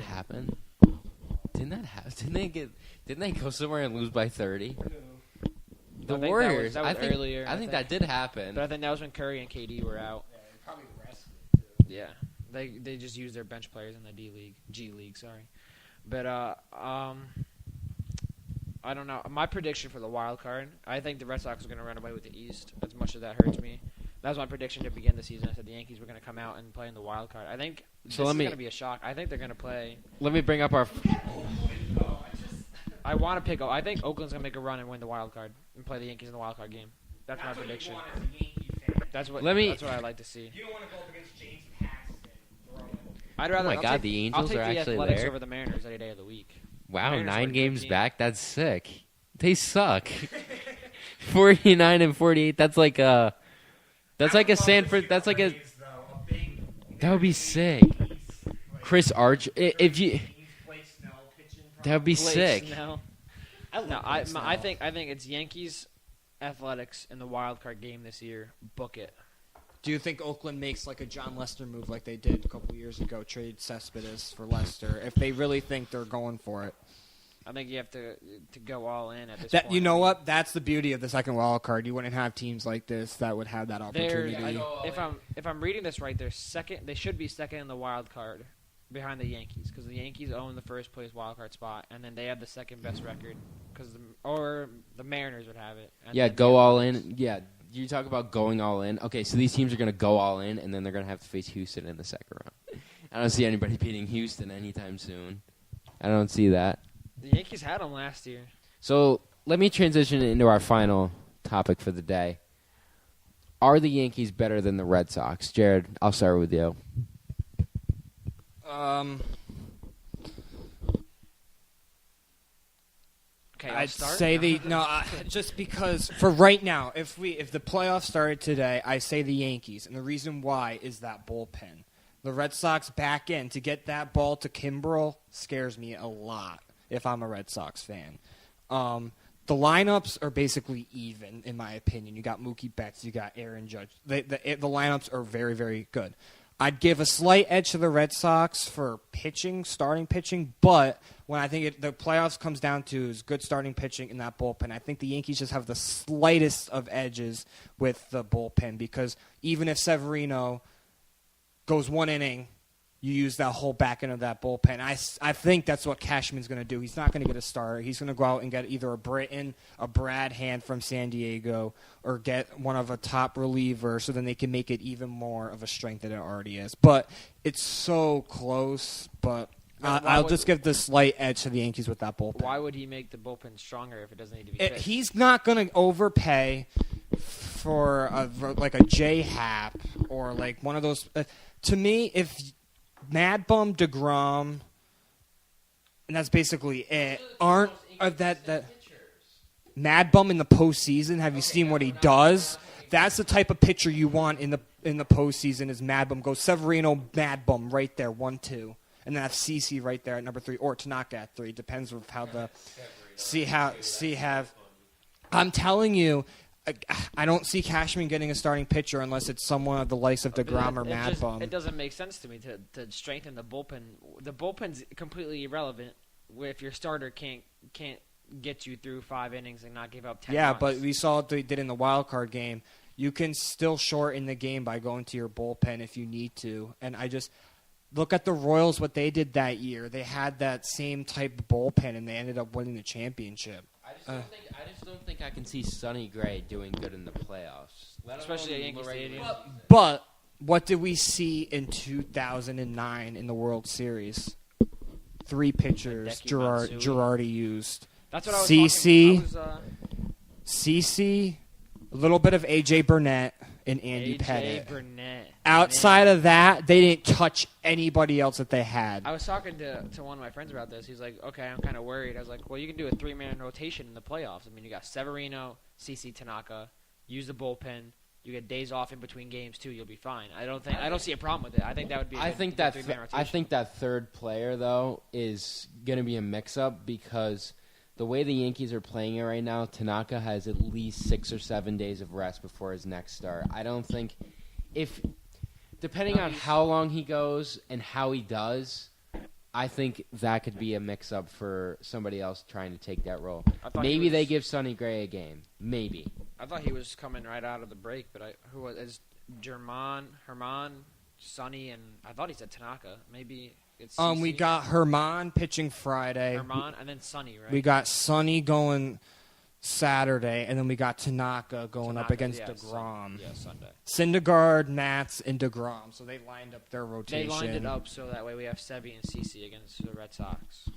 Didn't that happen? Didn't they go somewhere and lose by 30? The Warriors. That was earlier. I think that did happen. But I think that was when Curry and KD were out. Yeah, they probably rested too. Yeah. They just used their bench players in the G League, sorry. But I don't know. My prediction for the wild card, I think the Red Sox are going to run away with the East, as much as that hurts me. That was my prediction to begin the season. I said the Yankees were going to come out and play in the wild card. I think this is going to be a shock. I think they're going to play. Let me bring up our. I want to pick. I think Oakland's going to make a run and win the wild card and play the Yankees in the wild card game. That's my prediction. That's what I like to see. You don't want to go up against James Paxton. I'd rather. Oh my God, the Angels are actually there. I'll take the Athletics over the Mariners any day of the week. Wow, 9 games back. That's sick. They suck. 49 and 48. That's like a. That's like a Sanford. That's like a. That would be sick. Chris Archer. If you. That would be sick. I think it's Yankees, Athletics in the wild card game this year. Book it. Do you think Oakland makes like a John Lester move like they did a couple years ago, trade Cespedes for Lester, if they really think they're going for it? I think you have to go all in at this point. You know what? That's the beauty of the second wild card. You wouldn't have teams like this that would have that opportunity. If I'm reading this right, they should be second in the wild card behind the Yankees because the Yankees own the first place wild card spot, and then they have the second best record or the Mariners would have it. Yeah, go all in. Yeah, you talk about going all in. Okay, so these teams are going to go all in, and then they're going to have to face Houston in the second round. I don't see anybody beating Houston anytime soon. I don't see that. The Yankees had them last year. So let me transition into our final topic for the day. Are the Yankees better than the Red Sox? Jared, I'll start with you. Okay, I'd say just because for right now, if the playoffs started today, I say the Yankees, and the reason why is that bullpen. The Red Sox back end to get that ball to Kimbrel scares me a lot if I'm a Red Sox fan. The lineups are basically even, in my opinion. You got Mookie Betts, you got Aaron Judge. The lineups are very, very good. I'd give a slight edge to the Red Sox for pitching, starting pitching, but when I think the playoffs comes down to is good starting pitching in that bullpen, I think the Yankees just have the slightest of edges with the bullpen because even if Severino goes 1 inning, you use that whole back end of that bullpen. I think that's what Cashman's going to do. He's not going to get a starter. He's going to go out and get either a Britton, a Brad Hand from San Diego, or get one of a top reliever so then they can make it even more of a strength than it already is. But it's so close, but I'll just give the slight edge to the Yankees with that bullpen. Why would he make the bullpen stronger if it doesn't need to be fixed? He's not going to overpay for like a J-Hap or like one of those. To me, if Mad Bum, DeGrom, and that's basically it. Aren't that Mad Bum in the postseason? Have you seen what he does? That's the type of pitcher you want in the postseason. Is Mad Bum goes Severino, Mad Bum right there, 1-2, and then have CC right there at number 3 or Tanaka at 3. Depends on how the I'm telling you. I don't see Cashman getting a starting pitcher unless it's someone of the likes of DeGrom or Mad Bum. It doesn't make sense to me to strengthen the bullpen. The bullpen's completely irrelevant if your starter can't get you through 5 innings and not give up 10 runs. But we saw what they did in the wild card game. You can still shorten the game by going to your bullpen if you need to. And I just look at the Royals, what they did that year. They had that same type of bullpen, and they ended up winning the championship. I just don't think I can see Sonny Gray doing good in the playoffs, especially at Yankee Stadium. But what did we see in 2009 in the World Series? 3 pitchers Girardi used. That's what I was CC, CC, a little bit of A.J. Burnett, and Andy A.J. Pettit. Burnett. Outside of that, they didn't touch anybody else that they had. I was talking to one of my friends about this. He's like, okay, I'm kind of worried. I was like, well, you can do a 3-man rotation in the playoffs. I mean, you got Severino, CC Tanaka, use the bullpen. You get days off in between games too. You'll be fine. I don't see a problem with it. I think that would be. I think that third player though is going to be a mix-up because the way the Yankees are playing it right now, Tanaka has at least 6 or 7 days of rest before his next start. I don't think depending on how long he goes and how he does, I think that could be a mix-up for somebody else trying to take that role. Maybe they give Sonny Gray a game. Maybe. I thought he was coming right out of the break, but who was Herman, Sonny, and I thought he said Tanaka. Maybe it's CC. We got Herman pitching Friday. Herman and then Sonny, right? We got Sonny going Saturday, and then we got Tanaka going up against DeGrom. Sunday. Syndergaard, Matz, and DeGrom. So they lined up their rotation. They lined it up so that way we have Sevy and CC against the Red Sox.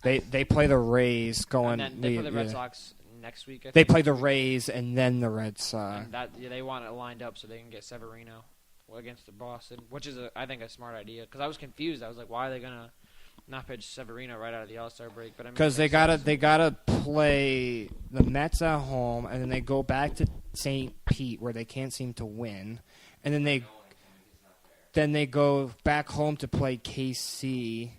They play the Rays going. And then they play the Red Sox next week. They play the Rays and then the Red Sox. And they want it lined up so they can get Severino against the Boston, which is I think a smart idea. Because I was confused. I was like, why are they gonna not pitch Severino right out of the All-Star break? But because they gotta play the Mets at home, and then they go back to St. Pete where they can't seem to win, and then they go back home to play KC.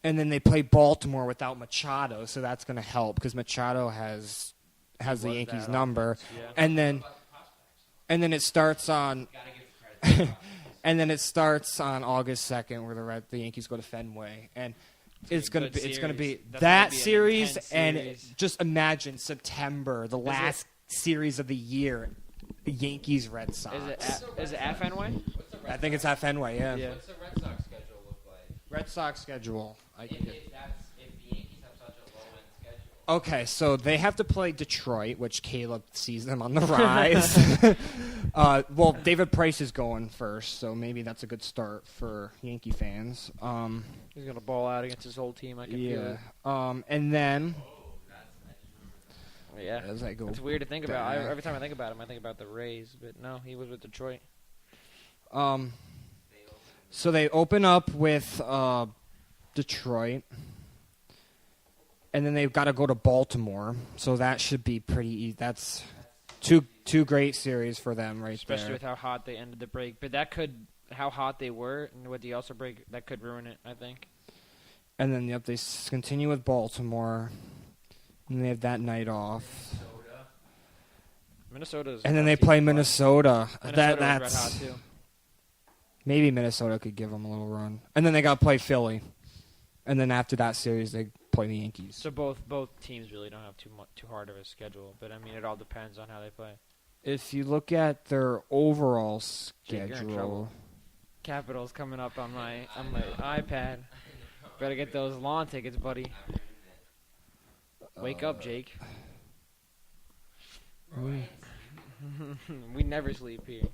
And then they play Baltimore without Machado, so that's going to help because Machado has the Yankees number. Yeah. And then it starts on August 2nd where the Yankees go to Fenway, and it's going to be that series. And just imagine September, the last series of the year, the Yankees Red Sox. Is it at Fenway? I think it's at Fenway. Yeah. What's the Red Sox schedule look like? Red Sox schedule. If the Yankees have such a low-end schedule. Okay, so they have to play Detroit, which Caleb sees them on the rise. Well, David Price is going first, so maybe that's a good start for Yankee fans. He's going to ball out against his whole team, I can feel it. And then... Yeah, it's weird to think about. Every time I think about him, I think about the Rays, but no, he was with Detroit. So they open up with Detroit, and then they've got to go to Baltimore. So that should be pretty easy. That's two great series for them right Especially there. with how hot they ended the break. But how hot they were and with the All-Star break, that could ruin it, I think. And then, they continue with Baltimore, and they have that night off. Minnesota's and then they play Minnesota. That's red hot too. Maybe Minnesota could give them a little run. And then they got to play Philly. And then after that series, they play the Yankees. So both teams really don't have too hard of a schedule. But, I mean, it all depends on how they play. If you look at their overall schedule... Capitals coming up on my iPad. Better get those lawn tickets, buddy. Wake up, Jake. We never sleep here.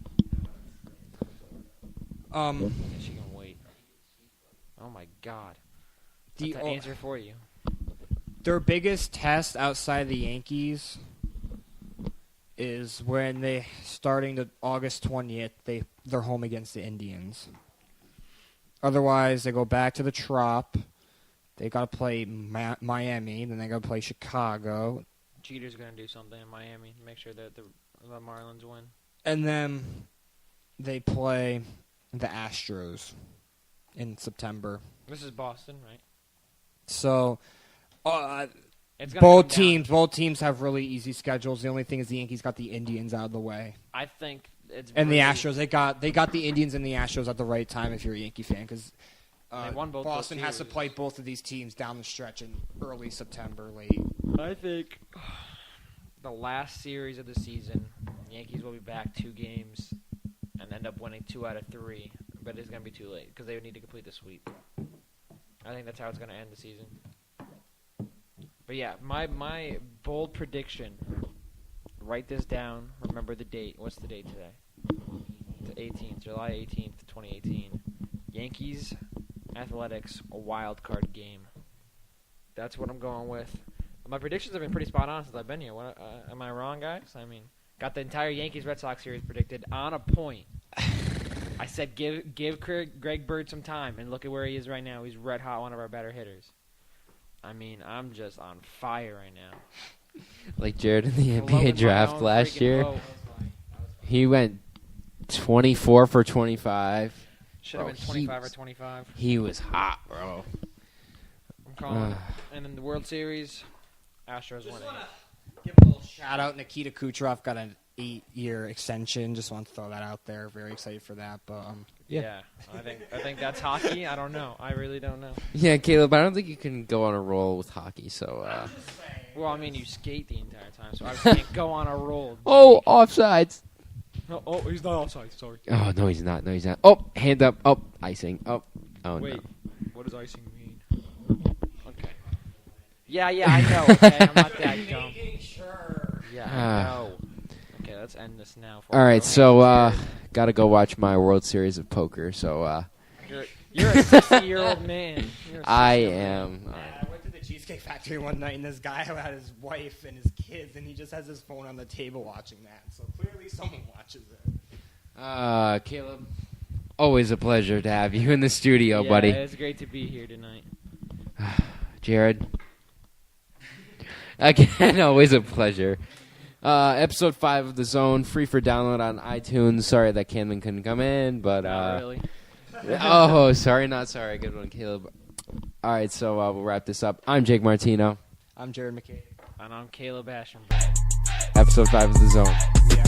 She can wait. Oh my God. That's the answer for you. Their biggest test outside the Yankees is when starting to August 20th, they're home against the Indians. Otherwise, they go back to the Trop. They got to play Miami. Then they got to play Chicago. Jeter's going to do something in Miami to make sure that the Marlins win. And then they play the Astros in September. This is Boston, right? So, both teams have really easy schedules. The only thing is the Yankees got the Indians out of the way. I think it's and the Astros. They got the Indians and the Astros at the right time if you're a Yankee fan because Boston has to play both of these teams down the stretch in early September, late. I think the last series of the season, the Yankees will be back 2 games and end up winning 2 out of 3. But it's going to be too late because they would need to complete the sweep. I think that's how it's going to end the season. But yeah, my bold prediction. Write this down. Remember the date. What's the date today? The 18th, July 18th, 2018. Yankees, Athletics, a wild card game. That's what I'm going with. My predictions have been pretty spot on since I've been here. Am I wrong, guys? I mean, Got the entire Yankees-Red Sox series predicted on a point. I said give Greg Bird some time, and look at where he is right now. He's red hot, one of our better hitters. I mean, I'm just on fire right now. Like Jared in the NBA draft last year. He went 24 for 25. Should have been 25 or 25. He was hot, bro. I'm calling it. And in the World Series, Astros Just won want it. to give a little shout out. Nikita Kucherov got an 8-year extension. Just want to throw that out there. Very excited for that. But Yeah, I think that's hockey. I don't know. I really don't know. Yeah, Caleb, I don't think you can go on a roll with hockey, so... Well, I mean, you skate the entire time, so I can't go on a roll. Oh, offsides. Oh, he's not offside. Sorry. Oh, no, he's not. No, he's not. Oh, hand up. Oh, icing. Oh, Wait, no. what does icing mean? Okay. Yeah, I know. Okay, I'm not that dumb. sure. Yeah, I know. Okay, let's end this now. All right, so got to go watch my World Series of Poker, so... You're a 60-year-old man. I am. I went to the Cheesecake Factory one night, and this guy had his wife and his kids, and he just has his phone on the table watching that. So clearly someone watches it. Caleb, always a pleasure to have you in the studio, buddy. Yeah, it's great to be here tonight. Jared. Again, always a pleasure. Episode 5 of The Zone, free for download on iTunes. Sorry that Camden couldn't come in, but... Not really. Oh, sorry, not sorry. Good one, Caleb. All right, so we'll wrap this up. I'm Jake Martino. I'm Jared McKay. And I'm Caleb Ashton. Episode 5 of The Zone. Yeah.